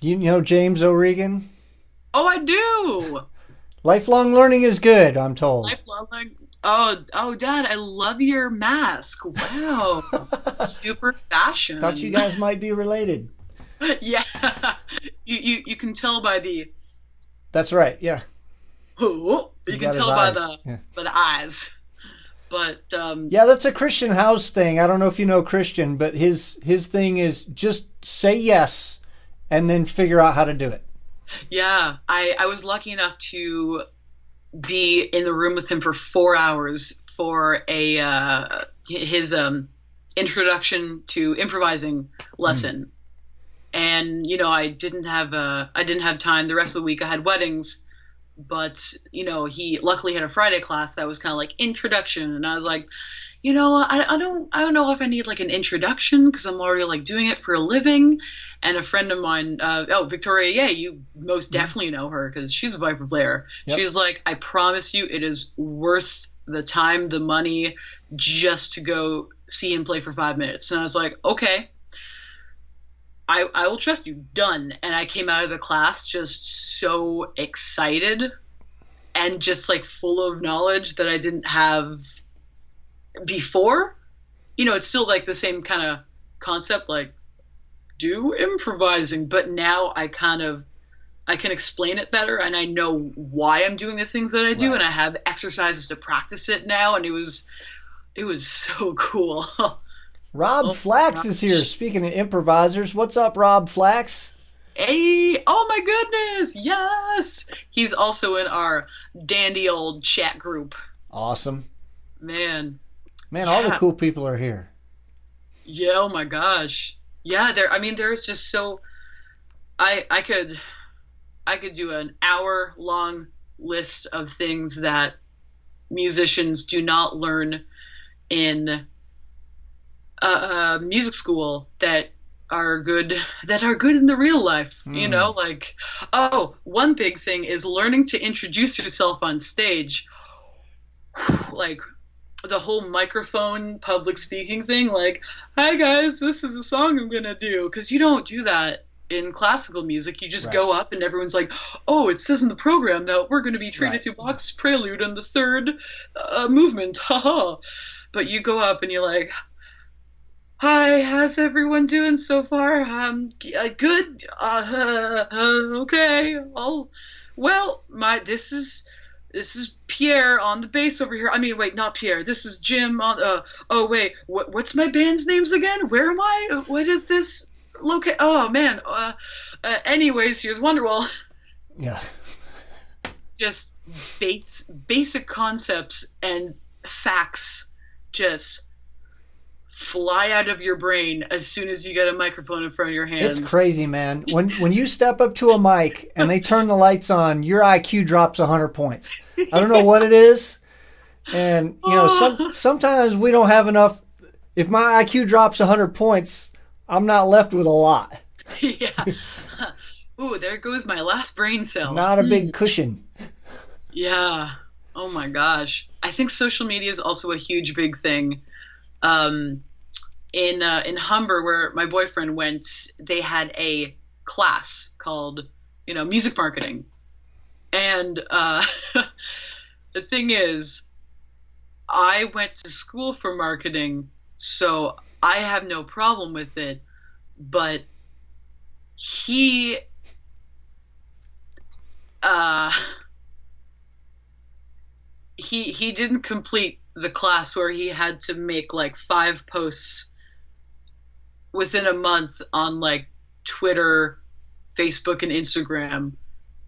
A: You know James O'Regan?
B: Oh, I do.
A: Lifelong learning is good, I'm told.
B: Lifelong learning. Oh, Dad, I love your mask. Wow, super fashion.
A: Thought you guys might be related.
B: Yeah, you can tell by the.
A: That's right. Yeah.
B: You can
A: got
B: tell
A: his
B: by
A: eyes.
B: the
A: Yeah.
B: by the eyes. But
A: Yeah, that's a Christian House thing. I don't know if you know Christian, but his thing is just say yes and then figure out how to do it.
B: yeah, I was lucky enough to be in the room with him for 4 hours for his introduction to improvising lesson. And I didn't have time the rest of the week. I had weddings, but he luckily had a Friday class that was kind of like introduction, and I was like, I don't know if I need like an introduction because I'm already like doing it for a living. And a friend of mine, Victoria, yeah, you most definitely know her because she's a Viper player.
A: Yep.
B: She's like, I promise you, it is worth the time, the money, just to go see him play for 5 minutes. And I was like, okay, I will trust you. Done. And I came out of the class just so excited and just like full of knowledge that I didn't have before. It's still like the same kind of concept, like do improvising, but now I can explain it better, and I know why I'm doing the things that I do,
A: Right.
B: and I have exercises to practice it now, and it was so cool.
A: Rob
B: Oh,
A: Flax
B: gosh.
A: is here. Speaking of improvisers, what's up, Rob Flax?
B: Hey, oh my goodness, yes! He's also in our dandy old chat group.
A: Awesome.
B: Man,
A: All the
B: Yeah.
A: cool people are here.
B: yeah, oh my gosh. Yeah, there's just so I could do an hour-long list of things that musicians do not learn in music school that are good in the real life. Like, one big thing is learning to introduce yourself on stage. Like the whole microphone public speaking thing, like, hi guys, this is a song I'm gonna do, because you don't do that in classical music. You just
A: Right.
B: go up and everyone's like, oh, it says in the program that we're going to be treated
A: Right.
B: to Bach's prelude and the third movement, haha. But you go up and you're like, hi, how's everyone doing so far? Good. Okay. This is Pierre on the bass over here. I mean, wait, not Pierre. This is Jim on. Oh wait, what's my band's names again? Where am I? What is this? Oh man. Anyways, here's Wonderwall.
A: Yeah.
B: Just basic concepts and facts just fly out of your brain as soon as you get a microphone in front of your hands.
A: It's crazy, man. When you step up to a mic and they turn the lights on, your IQ drops 100 points. I don't know what it is. And, sometimes we don't have enough. If my IQ drops 100 points, I'm not left with a lot.
B: Yeah. Ooh, there goes my last brain cell.
A: Not a big cushion.
B: Yeah. Oh my gosh. I think social media is also a huge, big thing. In Humber, where my boyfriend went, they had a class called, music marketing. And the thing is, I went to school for marketing, so I have no problem with it. But he didn't complete the class where he had to make like 5 posts within a month on like Twitter, Facebook, and Instagram.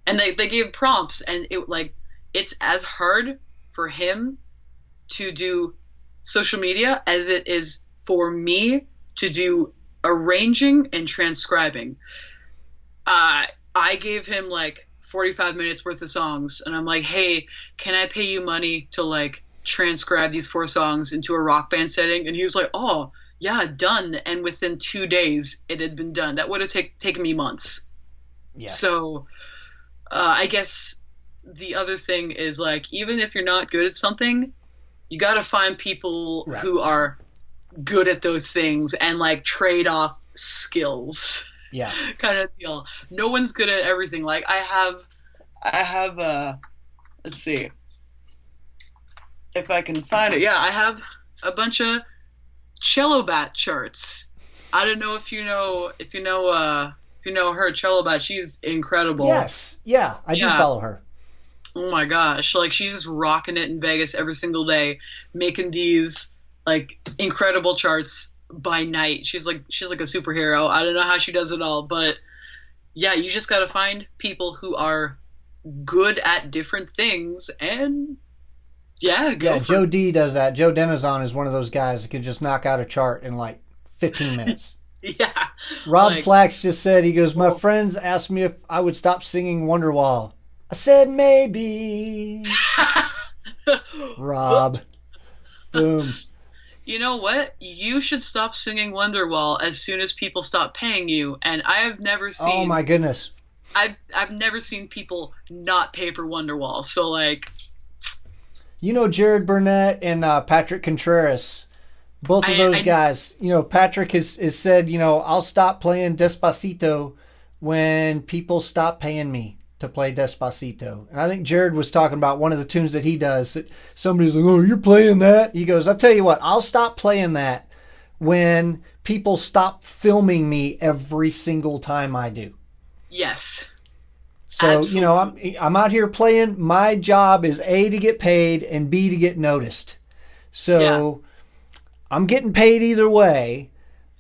B: And they gave prompts, and it's as hard for him to do social media as it is for me to do arranging and transcribing. I gave him like 45 minutes worth of songs, and I'm like, hey, can I pay you money to like transcribe these 4 songs into a rock band setting? And he was like, oh yeah, done. And within 2 days it had been done. That would have taken me months.
A: Yeah.
B: So I guess the other thing is, like, even if you're not good at something, you got to find people
A: Right.
B: who are good at those things and like trade off skills.
A: Yeah.
B: kind of deal. No one's good at everything. Like I have let's see if I can find it. Yeah, I have a bunch of cello bat charts. I don't know if you know her, cello bat. She's incredible.
A: Yes. Yeah, I do
B: Yeah.
A: follow her.
B: Oh my gosh, like she's just rocking it in Vegas every single day, making these like incredible charts by night. She's like a superhero. I don't know how she does it all, but yeah, you just got to find people who are good at different things and yeah, go
A: Yeah,
B: for
A: Joe
B: it.
A: D does that. Joe Denizon is one of those guys that could just knock out a chart in like 15 minutes.
B: Yeah.
A: Rob
B: Like,
A: Flax just said, he goes, my friends asked me if I would stop singing Wonderwall. I said maybe. Rob. Boom.
B: you know what? You should stop singing Wonderwall as soon as people stop paying you. And I have never seen
A: Oh my goodness.
B: I've never seen people not pay for Wonderwall. So like
A: You know Jared Burnett and Patrick Contreras. Both of those guys. You know, Patrick has said, you know, I'll stop playing Despacito when people stop paying me to play Despacito. And I think Jared was talking about one of the tunes that he does that somebody's like, oh, you're playing that? He goes, I'll tell you what, I'll stop playing that when people stop filming me every single time I do.
B: yes.
A: So, you know,
B: Absolutely.
A: I'm out here playing. My job is A, to get paid, and B, to get noticed. So I'm getting paid either way.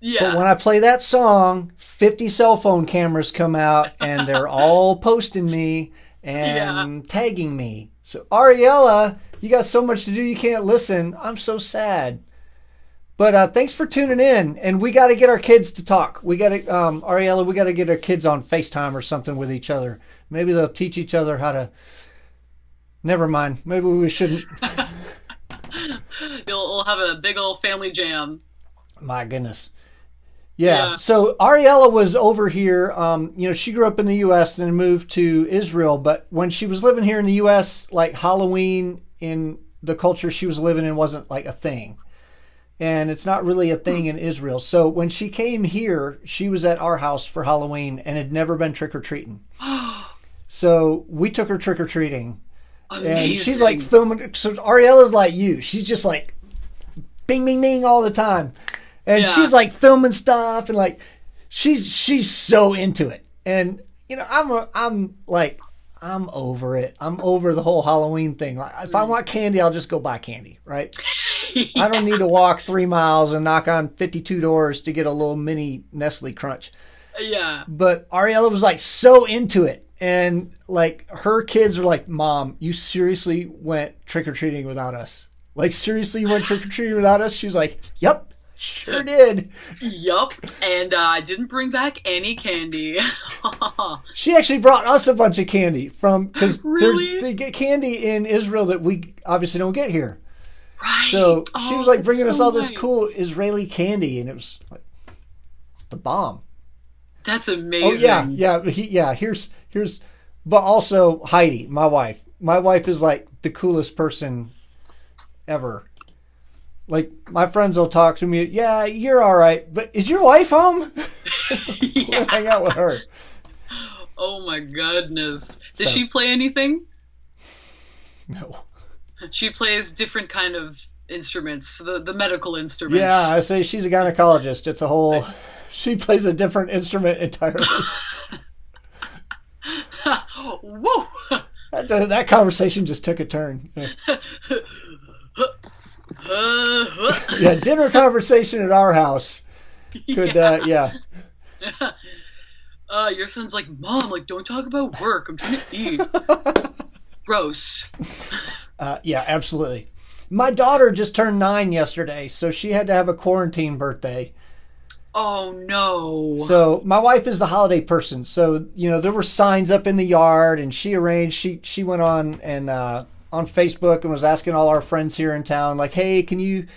A: But
B: Yeah.
A: when I play that song, 50 cell phone cameras come out and they're all posting me and tagging me. So, Ariella, you got so much to do you can't listen. I'm so sad. But thanks for tuning in. And we got to get our kids to talk. We got to, Ariella, we got to get our kids on FaceTime or something with each other. Maybe they'll teach each other how to. Never mind. Maybe we shouldn't.
B: We'll have a big old family jam.
A: My goodness. Yeah.
B: Yeah.
A: So Ariella was over here. You know, she grew up in the U.S. and then moved to Israel. But when she was living here in the U.S., like Halloween in the culture she was living in wasn't like a thing. And it's not really a thing in Israel. So when she came here, she was at our house for Halloween and had never been trick or treating. So we took her trick or treating. And she's like
B: Amazing.
A: filming. So Ariella's like you. She's just like bing, bing, bing all the time. And
B: Yeah.
A: she's like filming stuff and like she's so into it. And you know, I'm over it. I'm over the whole Halloween thing. Like if I want candy, I'll just go buy candy, right? I don't need to walk 3 miles and knock on 52 doors to get a little mini Nestle Crunch.
B: Yeah.
A: But Ariella was like so into it. And like her kids are like, Mom, you seriously went trick or treating without us? Like, seriously, you went trick or treating without us? She's like, Yep, sure did.
B: Yup. And I didn't bring back any candy.
A: She actually brought us a bunch of candy because
B: Really?
A: they get candy in Israel that we obviously don't get here.
B: Right.
A: So she was like
B: that's
A: bringing us
B: so
A: all this
B: nice.
A: cool Israeli candy, and it was like it's the bomb.
B: That's
A: Oh
B: amazing.
A: yeah. Here's, but also Heidi, my wife. My wife is like the coolest person ever. Like my friends will talk to me. Yeah, you're all right, but is your wife home? We'll hang out with her.
B: Oh my goodness. Does
A: So-
B: she play anything?
A: No.
B: She plays different kind of instruments, the medical instruments.
A: Yeah, I say she's a gynecologist. It's a whole. She plays a different instrument entirely.
B: Woo!
A: That conversation just took a turn. Yeah. Yeah, dinner conversation at our house. Could yeah.
B: Your son's like, Mom, like, don't talk about work. I'm trying to eat. Gross.
A: Yeah, absolutely. My daughter just turned 9 yesterday, so she had to have a quarantine birthday.
B: Oh no.
A: So my wife is the holiday person. So, you know, there were signs up in the yard and she arranged, she went on and on Facebook and was asking all our friends here in town, like, hey, can you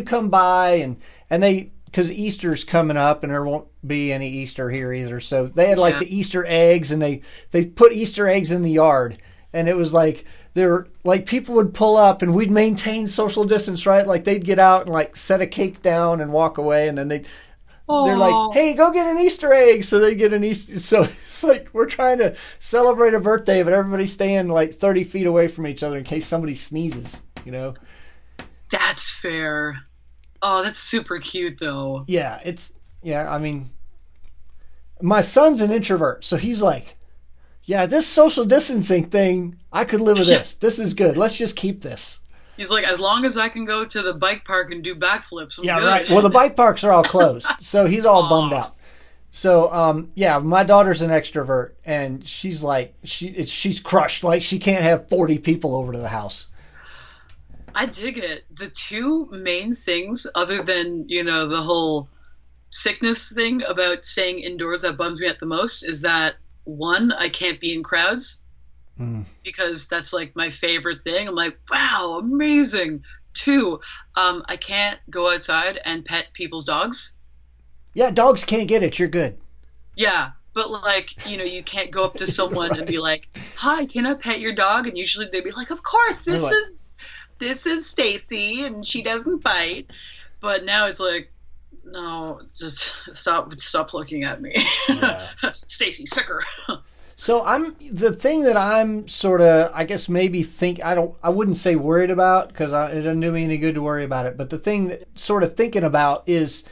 A: come by? And they, because Easter's coming up and there won't be any Easter here either. So they had like
B: Yeah.
A: the Easter eggs and they put Easter eggs in the yard. And it was like, there, like people would pull up and we'd maintain social distance, right? Like they'd get out and like set a cake down and walk away. And then they'd, they're like,
B: Oh,
A: hey, go get an Easter egg. So they get an Easter. So it's like we're trying to celebrate a birthday, but everybody's staying like 30 feet away from each other in case somebody sneezes, you know?
B: that's fair. Oh, that's super cute though.
A: I mean, my son's an introvert. So he's like, yeah, this social distancing thing, I could live with this. This is good. Let's just keep this.
B: He's like, as long as I can go to the bike park and do backflips, I'm good.
A: Right. Well, the bike parks are all closed. So he's all bummed out. So, my daughter's an extrovert, and she's like, she's crushed. Like, she can't have 40 people over to the house.
B: I dig it. The two main things, other than, the whole sickness thing about staying indoors that bums me out the most, is that, one, I can't be in crowds because that's like my favorite thing. I'm like, wow, amazing. Two, I can't go outside and pet people's dogs.
A: Yeah, dogs can't get it. You're good.
B: Yeah, but like, you can't go up to someone and be like, "Hi, can I pet your dog?" And usually they'd be like, "Of course, this is Stacy and she doesn't bite." But now it's like, no, just stop looking at me. Yeah. Stacy, sicker.
A: So the thing that I'm sort of, I guess maybe I wouldn't say worried about because it doesn't do me any good to worry about it. But the thing that sort of thinking about is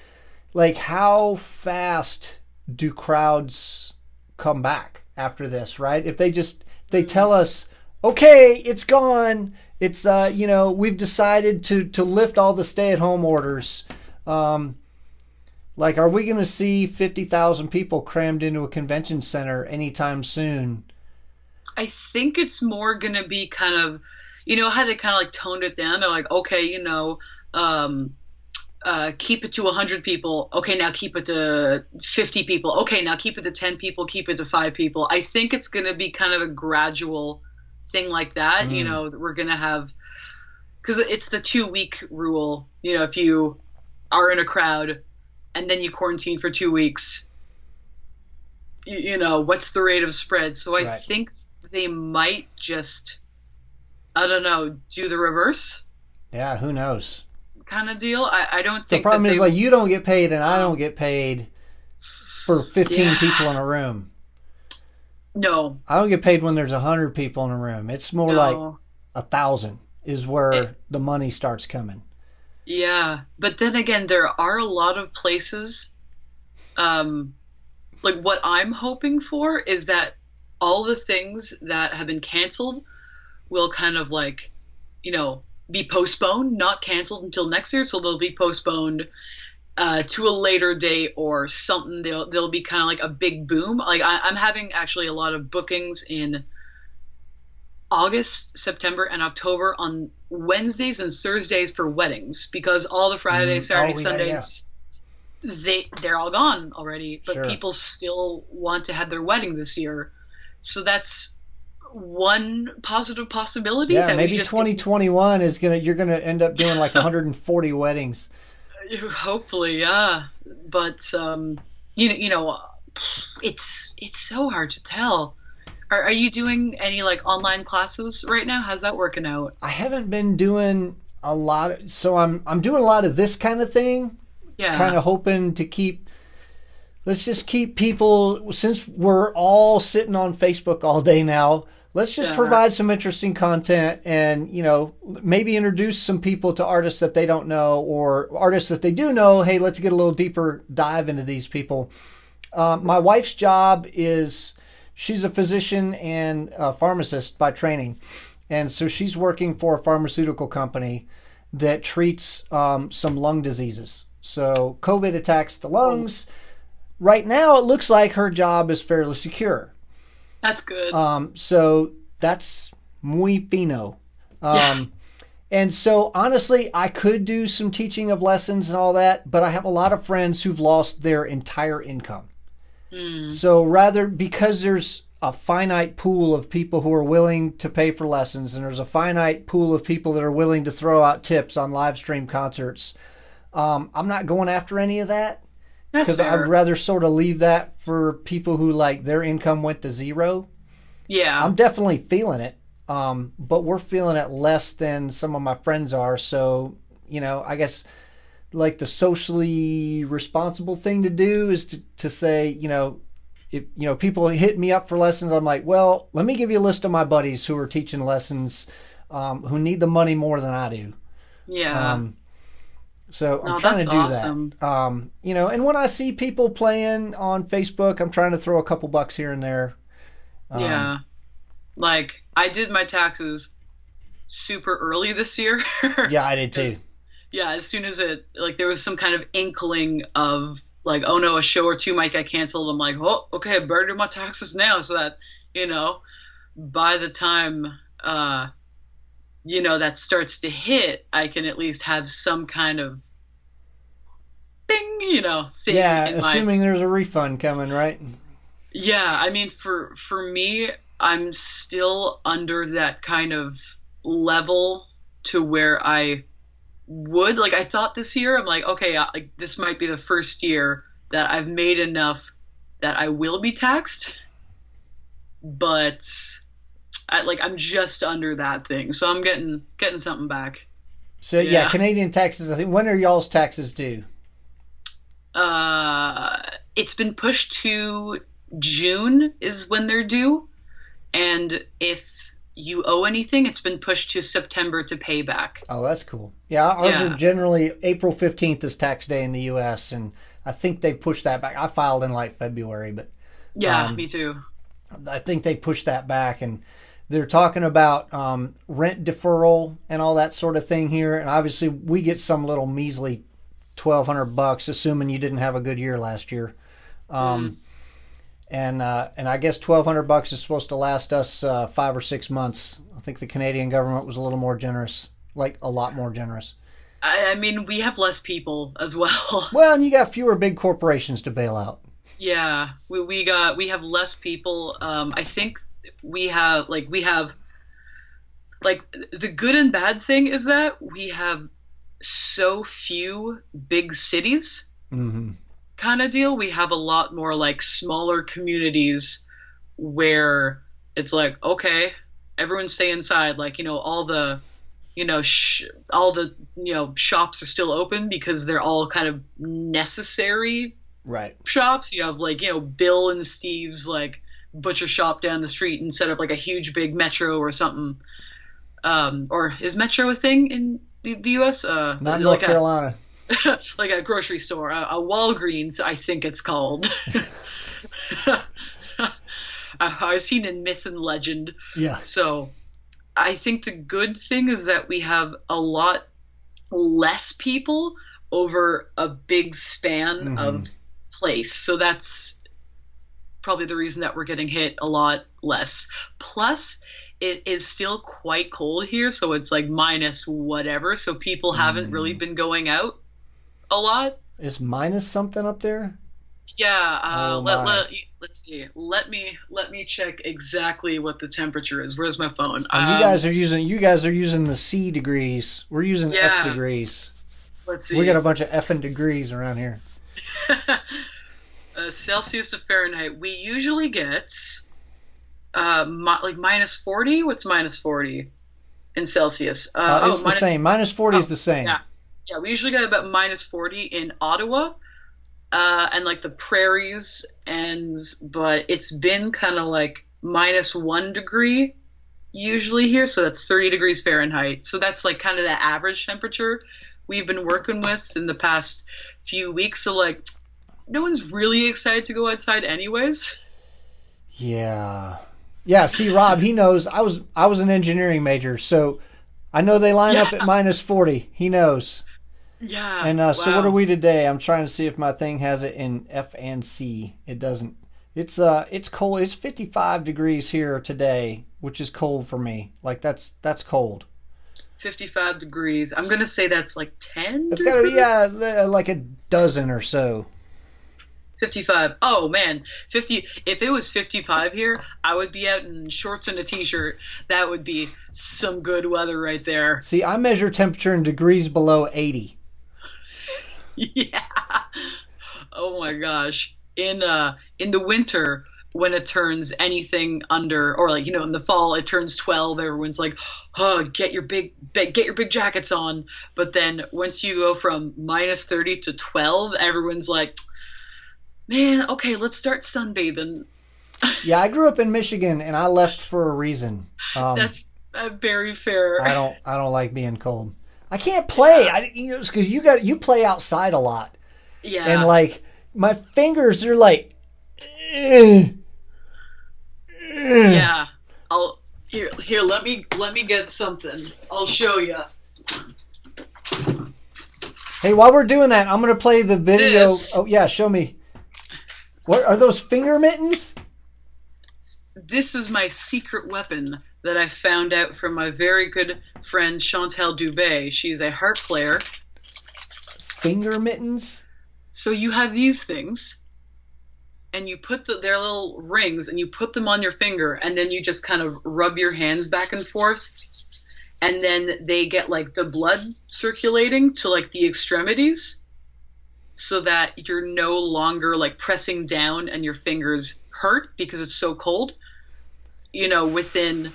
A: like how fast do crowds come back after this, right? If they tell us, okay, it's gone. It's, we've decided to lift all the stay-at-home orders. Like, are we going to see 50,000 people crammed into a convention center anytime soon?
B: I think it's more going to be kind of, how they kind of like toned it down. They're like, okay, keep it to 100 people. Okay, now keep it to 50 people. Okay, now keep it to 10 people. Keep it to 5 people. I think it's going to be kind of a gradual thing like that. We're going to have, because it's the 2-week rule. If you are in a crowd and then you quarantine for 2 weeks, what's the rate of spread? So I think they might just, I don't know, do the reverse.
A: Yeah, who knows?
B: Kind of deal. I don't think
A: the problem is like you don't get paid and I don't get paid for 15 people in a room.
B: No,
A: I don't get paid when there's 100 people in a room. It's more like 1,000 is where the money starts coming.
B: Yeah, but then again, there are a lot of places. Like what I'm hoping for is that all the things that have been canceled will kind of like, be postponed, not canceled until next year. So they'll be postponed to a later date or something. They'll be kind of like a big boom. Like I'm having actually a lot of bookings in August, September, and October on Wednesdays and Thursdays for weddings because all the Fridays, Saturdays, Sundays, they're all gone already. But people still want to have their wedding this year. So that's one positive possibility.
A: Yeah, maybe 2021 is you're gonna end up doing like 140 weddings.
B: Hopefully, yeah. But it's so hard to tell. Are you doing any like online classes right now? How's that working out?
A: I haven't been doing a lot. So I'm doing a lot of this kind of thing. Yeah. Kind of hoping to let's just keep people, since we're all sitting on Facebook all day now, let's just provide some interesting content and, maybe introduce some people to artists that they don't know or artists that they do know. Hey, let's get a little deeper dive into these people. My wife's job is, she's a physician and a pharmacist by training. And so she's working for a pharmaceutical company that treats some lung diseases. So COVID attacks the lungs. Right now, it looks like her job is fairly secure.
B: That's good.
A: So that's muy fino. And so honestly, I could do some teaching of lessons and all that, but I have a lot of friends who've lost their entire income. So because there's a finite pool of people who are willing to pay for lessons, and there's a finite pool of people that are willing to throw out tips on live stream concerts, I'm not going after any of that. Because I'd rather sort of leave that for people who like their income went to zero. Yeah. I'm definitely feeling it. But we're feeling it less than some of my friends are. So, I guess like the socially responsible thing to do is to say, if people hit me up for lessons, I'm like, well, let me give you a list of my buddies who are teaching lessons, who need the money more than I do.
B: Yeah.
A: So I'm
B: No,
A: trying
B: that's
A: to do
B: awesome.
A: that. And when I see people playing on Facebook, I'm trying to throw a couple bucks here and there.
B: Yeah. Like, I did my taxes super early this year.
A: Yeah, I did too.
B: Yeah, as soon as there was some kind of inkling of, like, oh no, a show or two might get canceled, I'm like, oh, okay, I better do my taxes now so that, by the time, that starts to hit, I can at least have some kind of thing, thing.
A: Yeah, assuming there's a refund coming, right?
B: Yeah, I mean, for me, I'm still under that kind of level to where I would, like, I thought this year, I'm like, okay, this might be the first year that I've made enough that I will be taxed, but I'm just under that thing, so I'm getting something back.
A: So yeah, Canadian taxes. I think, when are y'all's taxes due?
B: It's been pushed to June is when they're due, and if you owe anything, it's been pushed to September to pay back.
A: Oh, that's cool. Yeah, ours are generally April 15th is tax day in the U.S., and I think they pushed that back. I filed in like February, but
B: yeah, me too.
A: I think they pushed that back, and they're talking about rent deferral and all that sort of thing here. And obviously, we get some little measly $1,200, assuming you didn't have a good year last year. And I guess $1,200 is supposed to last us 5 or 6 months. I think the Canadian government was a little more generous, like a lot more generous.
B: I mean, we have less people as well.
A: Well, and you got fewer big corporations to bail out.
B: Yeah, we have less people. I think we have the good and bad thing is that we have so few big cities.
A: Mm-hmm.
B: Kind of deal. We have a lot more like smaller communities where it's like, okay, everyone stay inside. Like, all the shops are still open because they're all kind of necessary shops. You have Bill and Steve's like butcher shop down the street instead of like a huge big Metro or something. Or is Metro a thing in the U.S.?
A: Not in North Carolina.
B: Like a grocery store, a Walgreens, I think it's called. I've seen in myth and legend.
A: Yeah.
B: So I think the good thing is that we have a lot less people over a big span of place. So that's probably the reason that we're getting hit a lot less. Plus, it is still quite cold here, so it's like minus whatever. So people haven't really been going out a lot.
A: Is minus something up there?
B: Yeah. Let's see. Let me check exactly what the temperature is. Where's my phone?
A: You guys are using the C degrees. We're using F degrees.
B: Let's see.
A: We got a bunch of effing degrees around here.
B: Celsius to Fahrenheit. We usually get like minus 40. What's minus 40 in Celsius?
A: It's the same. Minus 40 is the same.
B: Yeah, we usually get about minus 40 in Ottawa, and like the prairies, but it's been kind of like minus 1 degree usually here, so that's 30 degrees Fahrenheit. So that's like kind of the average temperature we've been working with in the past few weeks. So like, no one's really excited to go outside anyways.
A: Yeah. See, Rob, he knows. I was an engineering major, so I know they line up at minus 40. He knows.
B: Yeah.
A: And so what are we today? I'm trying to see if my thing has it in F and C. It doesn't. It's cold. It's 55 degrees here today, which is cold for me. Like that's cold.
B: 55 degrees. I'm going to say that's like 10.
A: It's got to be like a dozen or so.
B: 55. Oh man, 50. If it was 55 here, I would be out in shorts and a t-shirt. That would be some good weather right there.
A: See, I measure temperature in degrees below 80.
B: Yeah. Oh my gosh. In the winter, when it turns anything under, or like, in the fall it turns 12, everyone's like, oh, get your big jackets on. But then once you go from -30 to 12, everyone's like, man, okay, let's start sunbathing.
A: Yeah, I grew up in Michigan, and I left for a reason.
B: That's very fair.
A: I don't like being cold. I can't play. Because you play outside a lot.
B: Yeah.
A: And like my fingers are like.
B: Yeah. Here. Let me get something. I'll show you.
A: Hey, while we're doing that, I'm gonna play the video.
B: This.
A: Oh yeah, show me. What are those finger mittens?
B: This is my secret weapon that I found out from my very good friend Chantal Dubé. She's a harp player.
A: Finger mittens?
B: So you have these things, and you put their little rings, and you put them on your finger, and then you just kind of rub your hands back and forth, and then they get like the blood circulating to like the extremities, so that you're no longer like pressing down and your fingers hurt because it's so cold. Within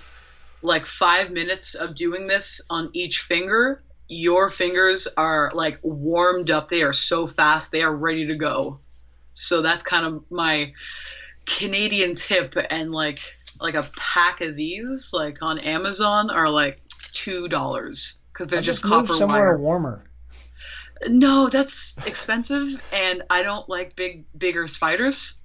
B: like 5 minutes of doing this on each finger, your fingers are like warmed up. They are so fast. They are ready to go. So that's kind of my Canadian tip. And like a pack of these, like on Amazon, are like $2 because they're just copper
A: somewhere
B: wire.
A: Warmer.
B: No, that's expensive, and I don't like bigger spiders.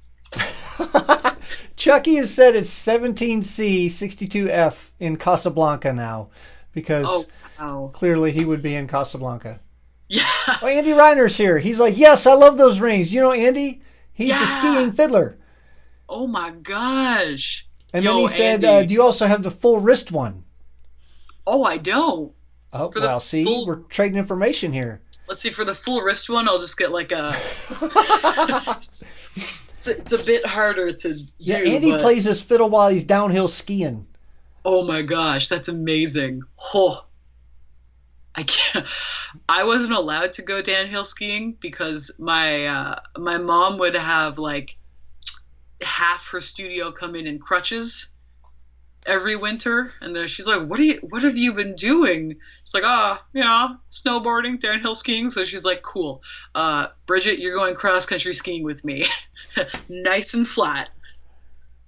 A: Chucky has said it's 17C 62F in Casablanca now, because clearly he would be in Casablanca.
B: Yeah.
A: Oh, Andy Reiner's here. He's like, yes, I love those rings. You know Andy? He's the skiing fiddler.
B: Oh my gosh.
A: And then he said, do you also have the full wrist one?
B: Oh, I don't.
A: Oh, well, see, we're trading information here.
B: Let's see, for the full wrist one, I'll just get like a... It's a bit harder to do.
A: Yeah, Andy plays his fiddle while he's downhill skiing.
B: Oh my gosh, that's amazing. Oh, I can't. I wasn't allowed to go downhill skiing because my mom would have like half her studio come in crutches every winter, and then she's like, what have you been doing? It's like, snowboarding, downhill skiing. So she's like, cool, Brigit, you're going cross country skiing with me. Nice and flat.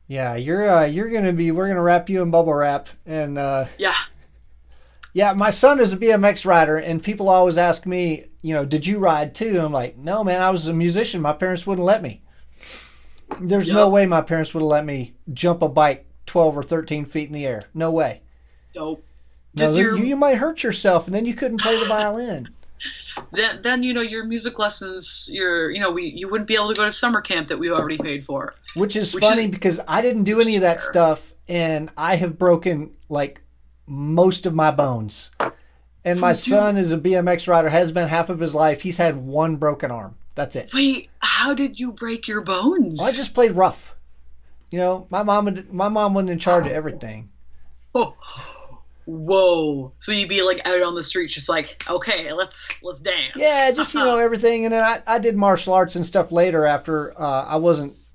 A: Yeah, we're gonna wrap you in bubble wrap. And yeah, my son is a BMX rider, and people always ask me, did you ride too? I'm like, no man, I was a musician. My parents wouldn't let me. There's no way my parents would have let me jump a bike 12 or 13 feet in the air. No way.
B: Nope.
A: No, you might hurt yourself, and then you couldn't play the violin.
B: Then your music lessons, you wouldn't be able to go to summer camp that we already paid for. Which is funny
A: because I didn't do any of that stuff, and I have broken like most of my bones. And my son is a BMX rider, has been half of his life. He's had one broken arm. That's it.
B: Wait, how did you break your bones?
A: Well, I just played rough. My mom wasn't in charge of everything.
B: Oh. Whoa. So you'd be like out on the street just like, okay, let's dance.
A: Yeah, just everything. And then I did martial arts and stuff later after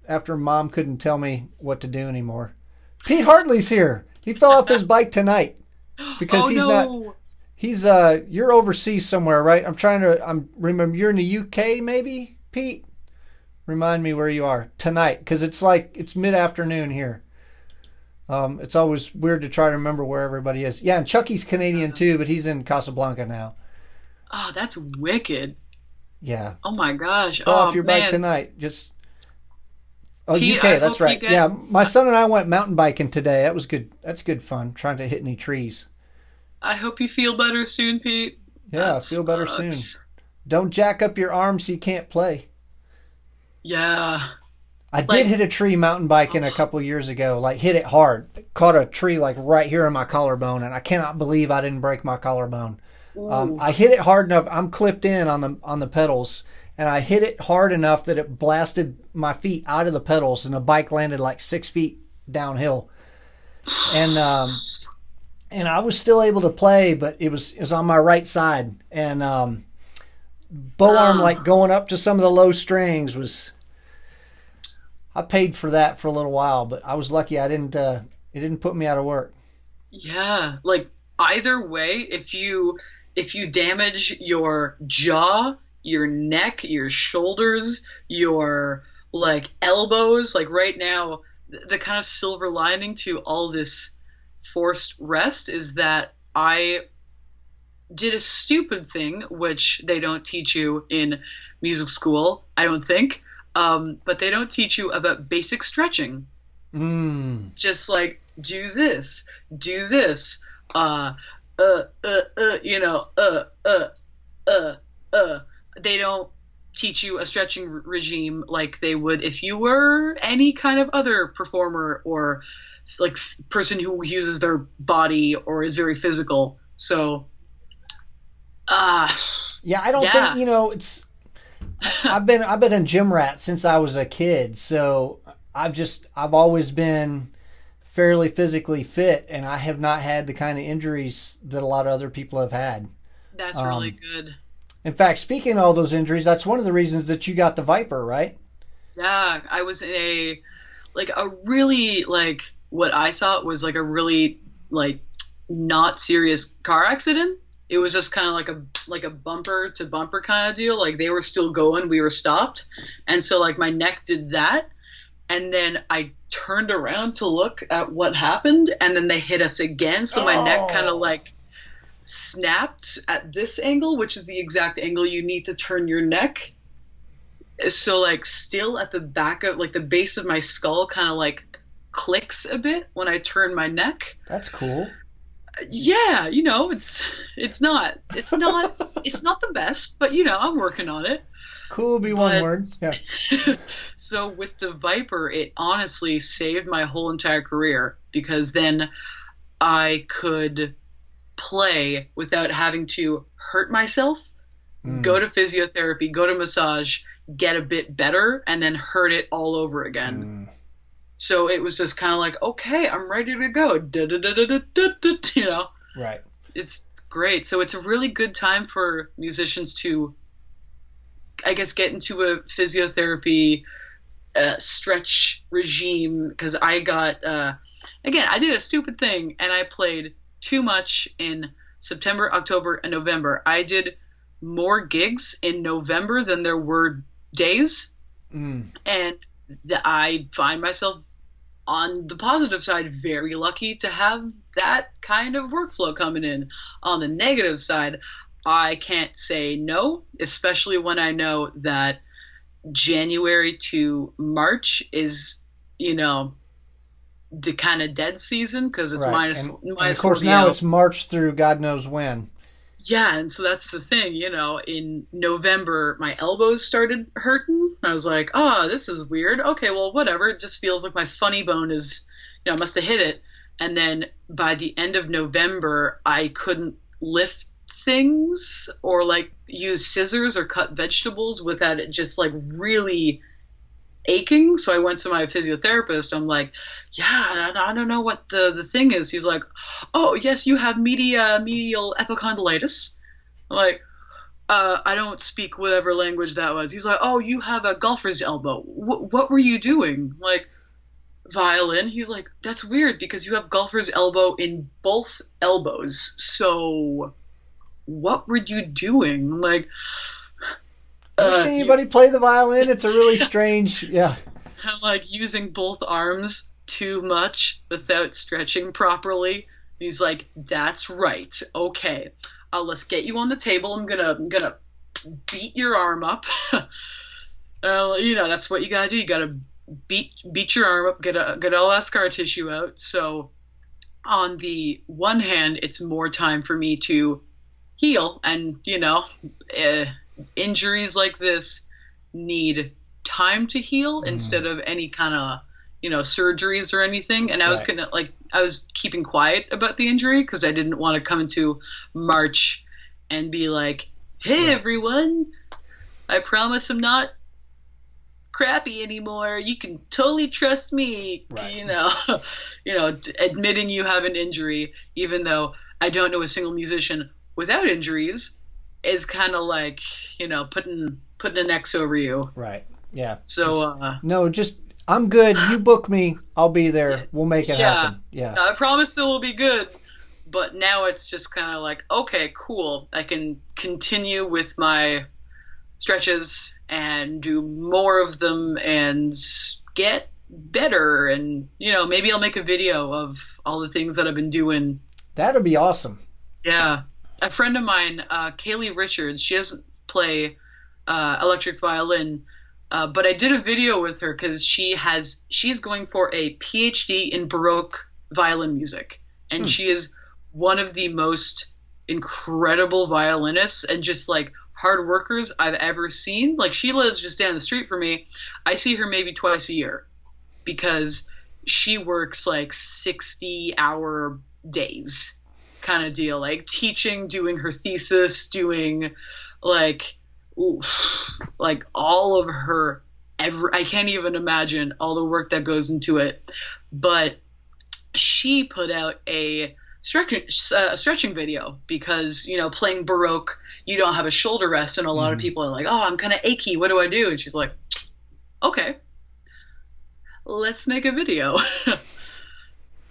A: after mom couldn't tell me what to do anymore. Pete Hartley's here. He fell off his bike tonight because you're overseas somewhere, right? I'm remember you're in the UK maybe, Pete? Remind me where you are tonight, because it's mid-afternoon here. It's always weird to try to remember where everybody is. Yeah, and Chucky's Canadian too, but he's in Casablanca now.
B: Oh, that's wicked.
A: Yeah.
B: Oh my gosh.
A: Fell off your bike tonight.
B: Pete,
A: UK, that's right. Yeah, my son and I went mountain biking today. That was good. That's good fun, trying to hit any trees.
B: I hope you feel better soon, Pete.
A: Yeah, feel better soon. Don't jack up your arm so you can't play.
B: Yeah.
A: I did hit a tree mountain biking a couple years ago. Like, hit it hard. Caught a tree like right here in my collarbone, and I cannot believe I didn't break my collarbone. I hit it hard enough. I'm clipped in on the pedals, and I hit it hard enough that it blasted my feet out of the pedals, and the bike landed like 6 feet downhill. And I was still able to play, but it was on my right side, and bow arm like going up to some of the low strings was. I paid for that for a little while, but I was lucky. I didn't. It didn't put me out of work.
B: Yeah, like either way, if you damage your jaw, your neck, your shoulders, your like elbows, like right now, the kind of silver lining to all this forced rest is that I did a stupid thing, which they don't teach you in music school, I don't think. But they don't teach you about basic stretching. Just like do this, uh, you know, they don't teach you a stretching regime like they would if you were any kind of other performer or like person who uses their body or is very physical. So,
A: yeah, I don't think, you know, it's. I've been a gym rat since I was a kid, so I've always been fairly physically fit, and I have not had the kind of injuries that a lot of other people have had.
B: That's really good.
A: In fact, speaking of all those injuries, that's one of the reasons that you got the Viper, right?
B: Yeah, I was in a really like what I thought was like a really like not serious car accident. It was just kind of like a bumper to bumper kind of deal. Like they were still going, we were stopped, and so like my neck did that, and then I turned around to look at what happened, and then they hit us again. So my neck kind of like snapped at this angle, which is the exact angle you need to turn your neck. So like still at the back of like the base of my skull kind of like clicks a bit when I turn my neck.
A: That's cool.
B: Yeah, you know, it's not the best, but you know, I'm working on it.
A: Cool be one word. Yeah.
B: So with the Viper, it honestly saved my whole entire career because then I could play without having to hurt myself, go to physiotherapy, go to massage, get a bit better, and then hurt it all over again. So it was just kind of like, okay, I'm ready to go. You know?
A: Right.
B: It's great. So it's a really good time for musicians to, I guess, get into a physiotherapy stretch regime. Because I got, again, I did a stupid thing, and I played too much in September, October, and November. I did more gigs in November than there were days. And I find myself on the positive side very lucky to have that kind of workflow coming in. On the negative side, I can't say no, especially when I know that January to March is, you know, the kind of dead season because it's minus
A: and of course
B: 40
A: now
B: out.
A: it's March through God knows when.
B: Yeah, and so that's the thing, you know, in November, my elbows started hurting. I was like, oh, this is weird. Okay, well, whatever. It just feels like my funny bone is, you know, must have hit it. And then by the end of November, I couldn't lift things or like use scissors or cut vegetables without it just like really aching. So I went to my physiotherapist. I'm like, yeah, I don't know what the thing is. He's like, oh, yes, you have medial epicondylitis. I'm like, I don't speak whatever language that was. He's like, oh, you have a golfer's elbow. What were you doing? I'm like, violin. He's like, that's weird because you have golfer's elbow in both elbows. So what were you doing? I'm like,
A: Ever seen anybody play the violin? It's a really strange, yeah.
B: I'm like using both arms too much without stretching properly. He's like, that's right. Okay, let's get you on the table. I'm gonna beat your arm up. You know, that's what you gotta do. You gotta beat your arm up, get all that scar tissue out. So on the one hand, it's more time for me to heal, and you know, injuries like this need time to heal instead of any kind of, you know, surgeries or anything. And I was I was keeping quiet about the injury because I didn't want to come into March and be like, hey, everyone, I promise I'm not crappy anymore. You can totally trust me. You know, admitting you have an injury, even though I don't know a single musician without injuries, is kind of like, you know, putting an X over you.
A: Right. Yeah.
B: So
A: no, just I'm good. You book me. I'll be there. We'll make it happen. Yeah.
B: I promise it will be good. But now it's just kind of like, okay, cool. I can continue with my stretches and do more of them and get better. And, maybe I'll make a video of all the things that I've been doing.
A: That'd be awesome.
B: Yeah. A friend of mine, Kaylee Richards, she doesn't play electric violin, but I did a video with her because she's going for a PhD in Baroque violin music. And she is one of the most incredible violinists and just like hard workers I've ever seen. Like, she lives just down the street from me. I see her maybe twice a year because she works like 60-hour days kind of deal, like teaching, doing her thesis, doing like all of her I can't even imagine all the work that goes into it. But she put out a stretching video because, playing Baroque, you don't have a shoulder rest, and a lot of people are like, oh, I'm kind of achy, what do I do? And she's like, okay, let's make a video.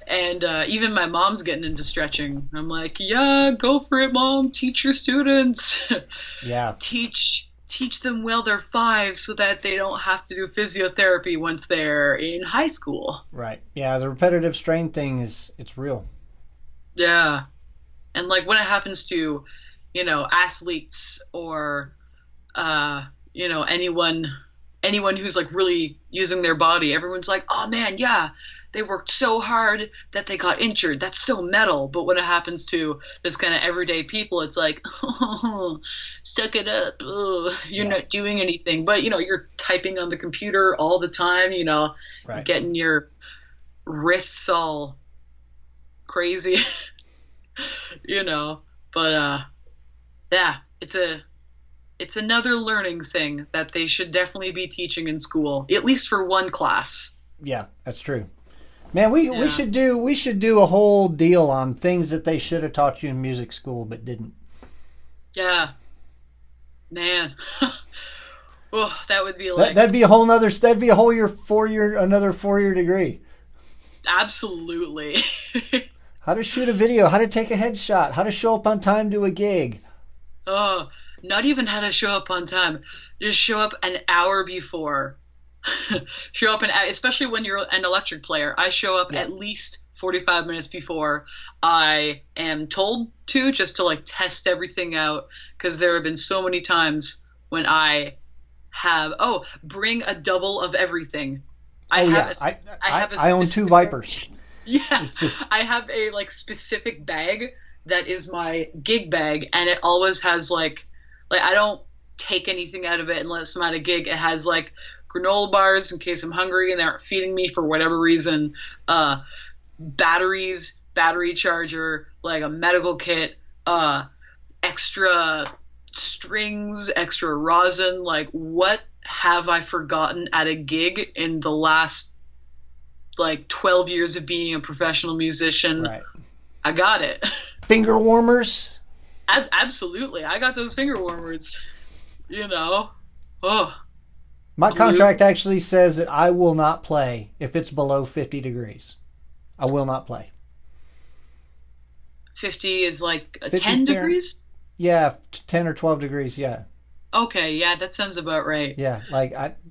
B: And even my mom's getting into stretching. I'm like, yeah, go for it, Mom. Teach your students.
A: Yeah.
B: Teach them while they're 5 so that they don't have to do physiotherapy once they're in high school.
A: Right. Yeah, the repetitive strain thing it's real.
B: Yeah. And like when it happens to, athletes or, anyone who's like really using their body, everyone's like, oh man, yeah, they worked so hard that they got injured. That's so metal. But when it happens to just kind of everyday people, it's like, oh, suck it up. Oh, you're not doing anything. But, you're typing on the computer all the time,
A: right.
B: Getting your wrists all crazy, But, yeah, it's another learning thing that they should definitely be teaching in school, at least for one class.
A: Yeah, that's true. Man, we should do a whole deal on things that they should have taught you in music school but didn't.
B: Yeah. Man. Oh, that would be like
A: that'd be a whole nother another 4-year degree.
B: Absolutely.
A: How to shoot a video, how to take a headshot, how to show up on time to a gig.
B: Oh, not even how to show up on time. Just show up an hour before. Show up especially when you're an electric player. I show up at least 45 minutes before I am told to, just to like test everything out, because there have been so many times when I have bring a double of everything. I own 2 Vipers. Yeah, I have a like specific bag that is my gig bag, and it always has like I don't take anything out of it unless I'm at a gig. It has like granola bars in case I'm hungry and they aren't feeding me for whatever reason, batteries, battery charger, like a medical kit, extra strings, extra rosin. Like, what have I forgotten at a gig in the last like 12 years of being a professional musician?
A: Right.
B: I got it.
A: Finger warmers?
B: Absolutely. I got those finger warmers, Oh.
A: My contract actually says that I will not play if it's below 50 degrees. I will not play.
B: 50 is like 10 degrees?
A: Yeah, 10 or 12 degrees, yeah.
B: Okay, yeah, that sounds about right.
A: Yeah,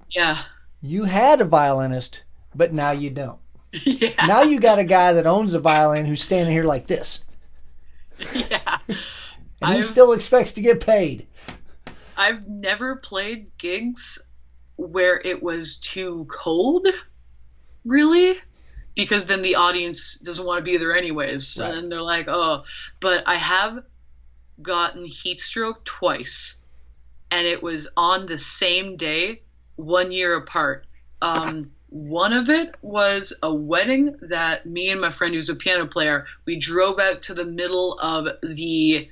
B: yeah.
A: You had a violinist, but now you don't.
B: Yeah.
A: Now you got a guy that owns a violin who's standing here like this.
B: Yeah.
A: And he still expects to get paid.
B: I've never played gigs where it was too cold, really, because then the audience doesn't want to be there anyways. Right. And they're like, oh, but I have gotten heat stroke twice, and it was on the same day, 1 year apart. One of it was a wedding that me and my friend who's a piano player, we drove out to the middle of the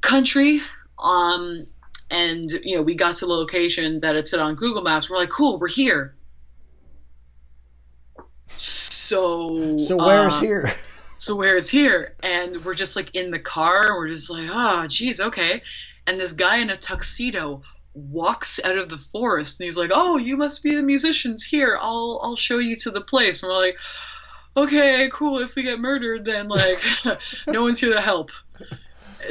B: country, and, we got to the location that it said on Google Maps. We're like, cool, we're here. So
A: where's here?
B: So where's here? And we're just like in the car, and we're just like, oh, geez, okay. And this guy in a tuxedo walks out of the forest and he's like, "Oh, you must be the musicians. Here, I'll show you to the place." And we're like, "Okay, cool. If we get murdered, then like no one's here to help."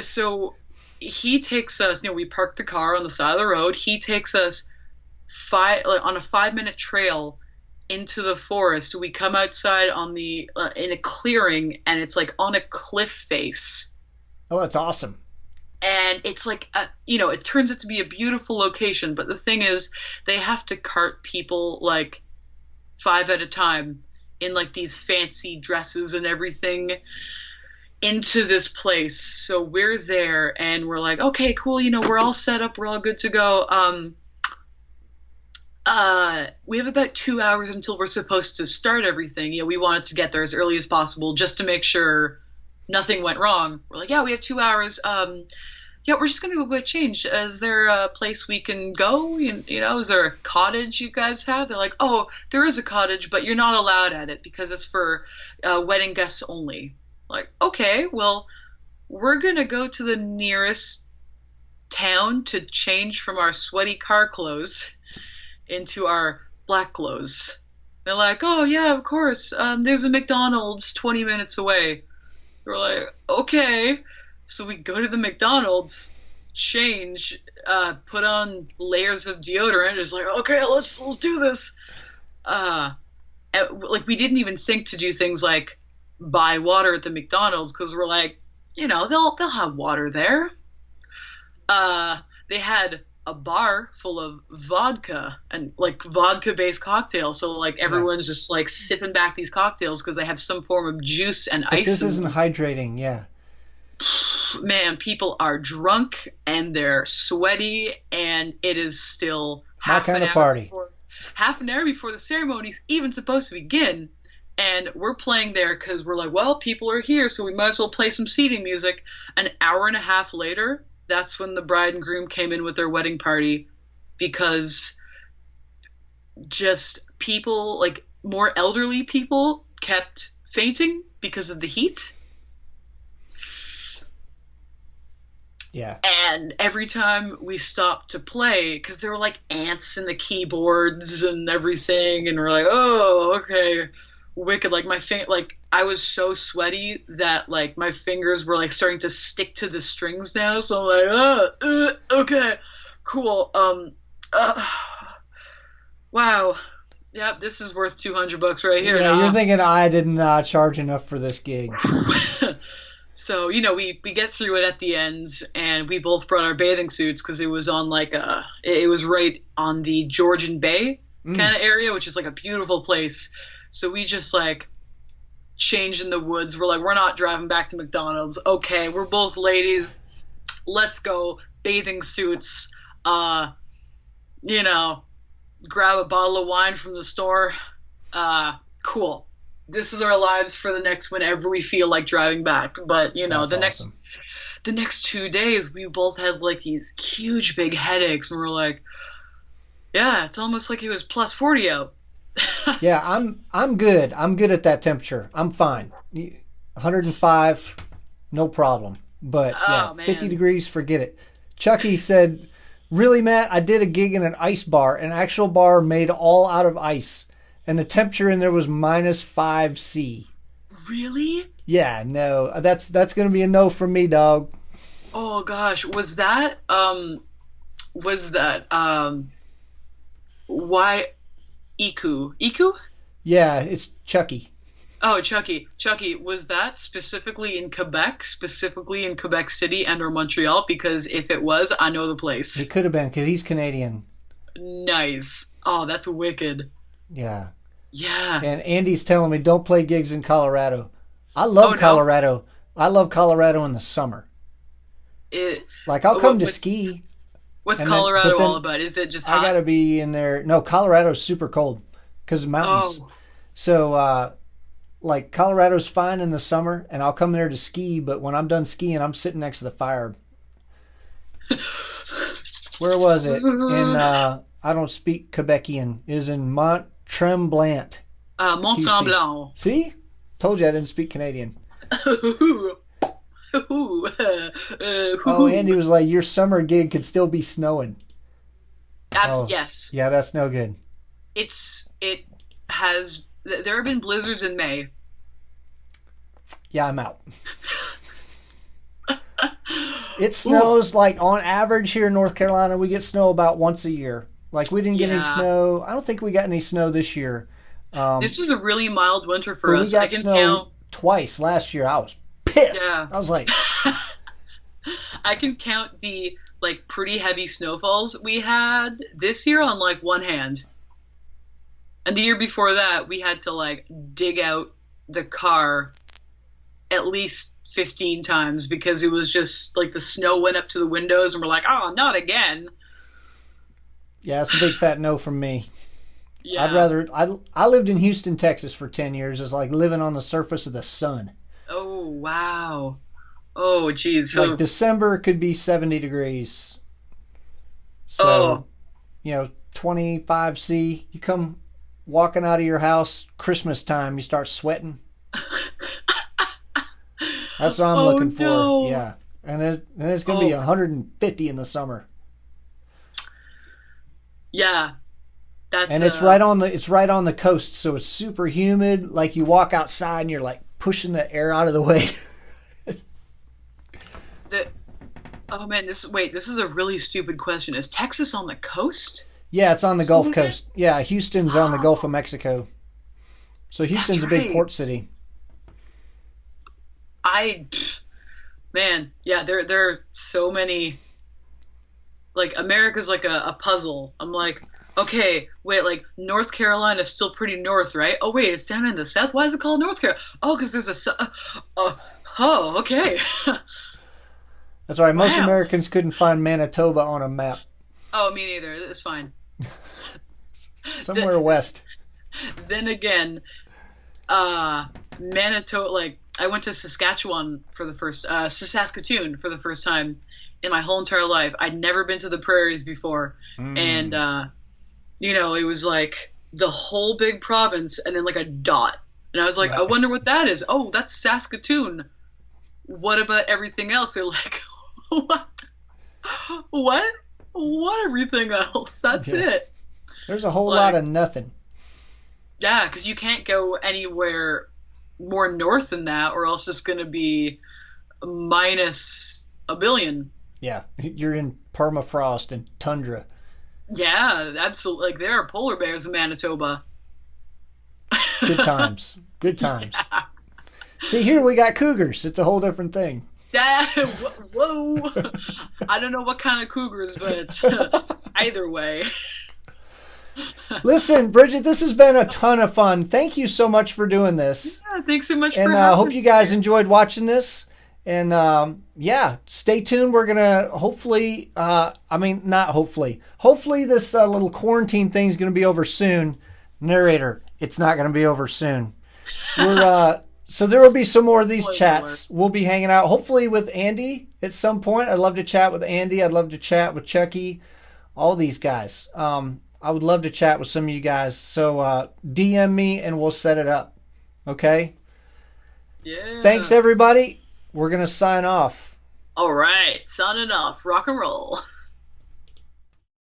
B: So he takes us, we parked the car on the side of the road. He takes us on a 5-minute trail into the forest. We come outside on the in a clearing, and it's like on a cliff face.
A: Oh, that's awesome.
B: And it's like, it turns out to be a beautiful location. But the thing is, they have to cart people like 5 at a time in like these fancy dresses and everything into this place. So we're there and we're like, okay, cool. We're all set up. We're all good to go. We have about 2 hours until we're supposed to start everything. We wanted to get there as early as possible just to make sure nothing went wrong. We're like, yeah, we have 2 hours. We're just going to go get changed. Is there a place we can go? Is there a cottage you guys have? They're like, oh, there is a cottage, but you're not allowed at it because it's for wedding guests only. Like, okay, well, we're going to go to the nearest town to change from our sweaty car clothes into our black clothes. They're like, oh, yeah, of course. There's a McDonald's 20 minutes away. We're like, okay. So we go to the McDonald's, change, put on layers of deodorant. It's like, okay, let's do this. We didn't even think to do things like buy water at the McDonald's because we're like, they'll have water there. They had a bar full of vodka and like vodka-based cocktails. So like everyone's just like sipping back these cocktails because they have some form of juice and ice.
A: This isn't hydrating, yeah.
B: Man, people are drunk and they're sweaty, and it is still half an hour before the ceremony's even supposed to begin. And we're playing there because we're like, well, people are here, so we might as well play some seating music. An hour and a half later, that's when the bride and groom came in with their wedding party, because just people, like more elderly people, kept fainting because of the heat.
A: Yeah.
B: And every time we stopped to play, because there were like ants in the keyboards and everything, and we're like, oh, okay, wicked. Like I was so sweaty that like my fingers were like starting to stick to the strings now. So I'm like, okay, cool. Wow. Yep, this is worth $200 right here.
A: Yeah, you're thinking I didn't charge enough for this gig.
B: So, we get through it at the end, and we both brought our bathing suits because it was on it was right on the Georgian Bay kind of area, which is like a beautiful place. So we just like changed in the woods. We're like, we're not driving back to McDonald's. Okay, we're both ladies. Let's go. Bathing suits. Grab a bottle of wine from the store. Cool. This is our lives for the next whenever we feel like driving back. But
A: That's
B: the next 2 days we both had like these huge big headaches, and we're like, yeah, it's almost like it was plus 40 out.
A: Yeah, I'm good. I'm good at that temperature. I'm fine. 105, no problem. But yeah, 50 degrees, forget it. Chucky said, really, Matt, I did a gig in an ice bar, an actual bar made all out of ice. And the temperature in there was -5 C.
B: Really?
A: Yeah, no. That's going to be a no from me, dog.
B: Oh gosh, was that why Iku? Iku?
A: Yeah, it's Chucky.
B: Oh, Chucky, was that specifically in Quebec City and or Montreal? Because if it was, I know the place.
A: It could have been, because he's Canadian.
B: Nice. Oh, that's wicked.
A: Yeah.
B: Yeah.
A: And Andy's telling me don't play gigs in Colorado. I love Colorado. I love Colorado in the summer. I'll come to ski.
B: What's Colorado all about? Is it just hot?
A: I got to be in there. No, Colorado's super cold because of mountains. Oh. So, Colorado's fine in the summer, and I'll come there to ski, but when I'm done skiing, I'm sitting next to the fire. Where was it? In, I don't speak Quebecian. It is in Mont-Tremblant.
B: Mont-Tremblant.
A: See? Told you I didn't speak Canadian. Oh, Andy was like, your summer gig could still be snowing. Oh,
B: Yes.
A: yeah, that's no good.
B: It has. There have been blizzards in May.
A: Yeah, I'm out. It
B: Ooh,
A: snows like on average here in North Carolina, we get snow about once a year. Like we didn't get any
B: yeah.
A: snow. I don't think we got any snow this year.
B: This was a really mild winter for
A: But we
B: us. I
A: got
B: can
A: snow
B: count.
A: twice last year. I was pissed.
B: Yeah.
A: I was like,
B: I can count the like pretty heavy snowfalls we had this year on like one hand. And the year before that, we had to like dig out the car at least 15 times because it was just like the snow went up to the windows and we're like, oh, not again.
A: yeah, it's a big fat no from me. I'd
B: Yeah.
A: rather. I lived in Houston, Texas for 10 years. It's like living on the surface of the sun.
B: Oh, wow. Oh, geez.
A: Like
B: So,
A: December could be 70 degrees.
B: oh,
A: So, 25°C. You come walking out of your house Christmas time, you start sweating. That's what I'm
B: oh
A: looking for.
B: no.
A: Yeah. And it's going to be
B: Oh,
A: 150 in the summer.
B: yeah. That's
A: And it's right on the coast, so it's super humid. Like you walk outside and you're like pushing the air out of the way.
B: the oh man, this is a really stupid question. Is Texas on the coast?
A: Yeah, it's on the
B: Say
A: Gulf
B: it again?
A: Coast. Yeah, Houston's on the Gulf of Mexico. So
B: That's
A: Houston's a big
B: right.
A: port city.
B: I Man, yeah, there are so many like America's like a puzzle. I'm like, okay, wait, like North Carolina's still pretty north, right? Oh wait, it's down in the south. Why is it called North Carolina? Oh, because there's oh, okay.
A: That's right. Most
B: Wow.
A: Americans couldn't find Manitoba on a map.
B: Oh, me neither. It's fine.
A: Somewhere west.
B: Then again, Manitoba, like I went to Saskatchewan for the first Saskatoon for the first time in my whole entire life. I'd never been to the prairies before, and it was like the whole big province and then like a dot, and I was like, I
A: Right.
B: wonder what that is. Oh, that's Saskatoon. What about everything else? They're like, what, what, what? Everything else? That's
A: Yeah.
B: it.
A: There's a whole lot
B: Like,
A: of nothing.
B: yeah, because you can't go anywhere more north than that, or else it's going to be minus a billion.
A: Yeah. You're in permafrost and tundra.
B: Yeah, absolutely. Like there are polar bears in Manitoba.
A: Good times. Good times. See, here we got cougars. It's a whole different thing.
B: Yeah, whoa. I don't know what kind of cougars, but either way.
A: Listen, Bridget, this has been a ton of fun. Thank you so much for doing this.
B: Yeah, thanks so much
A: And
B: for having
A: hope
B: me.
A: you guys enjoyed watching this. And yeah, stay tuned. We're going to hopefully, not hopefully. Hopefully this little quarantine thing is going to be over soon. Narrator, it's not going to be over soon. So there will be some more of these
B: Spoiler
A: chats. We'll be hanging out hopefully with Andy at some point. I'd love to chat with Andy. I'd love to chat with Chucky. All these guys. I would love to chat with some of you guys. So DM me and we'll set it up. Okay?
B: Yeah.
A: Thanks, everybody. We're going to sign off.
B: All right, signing off. Rock and roll.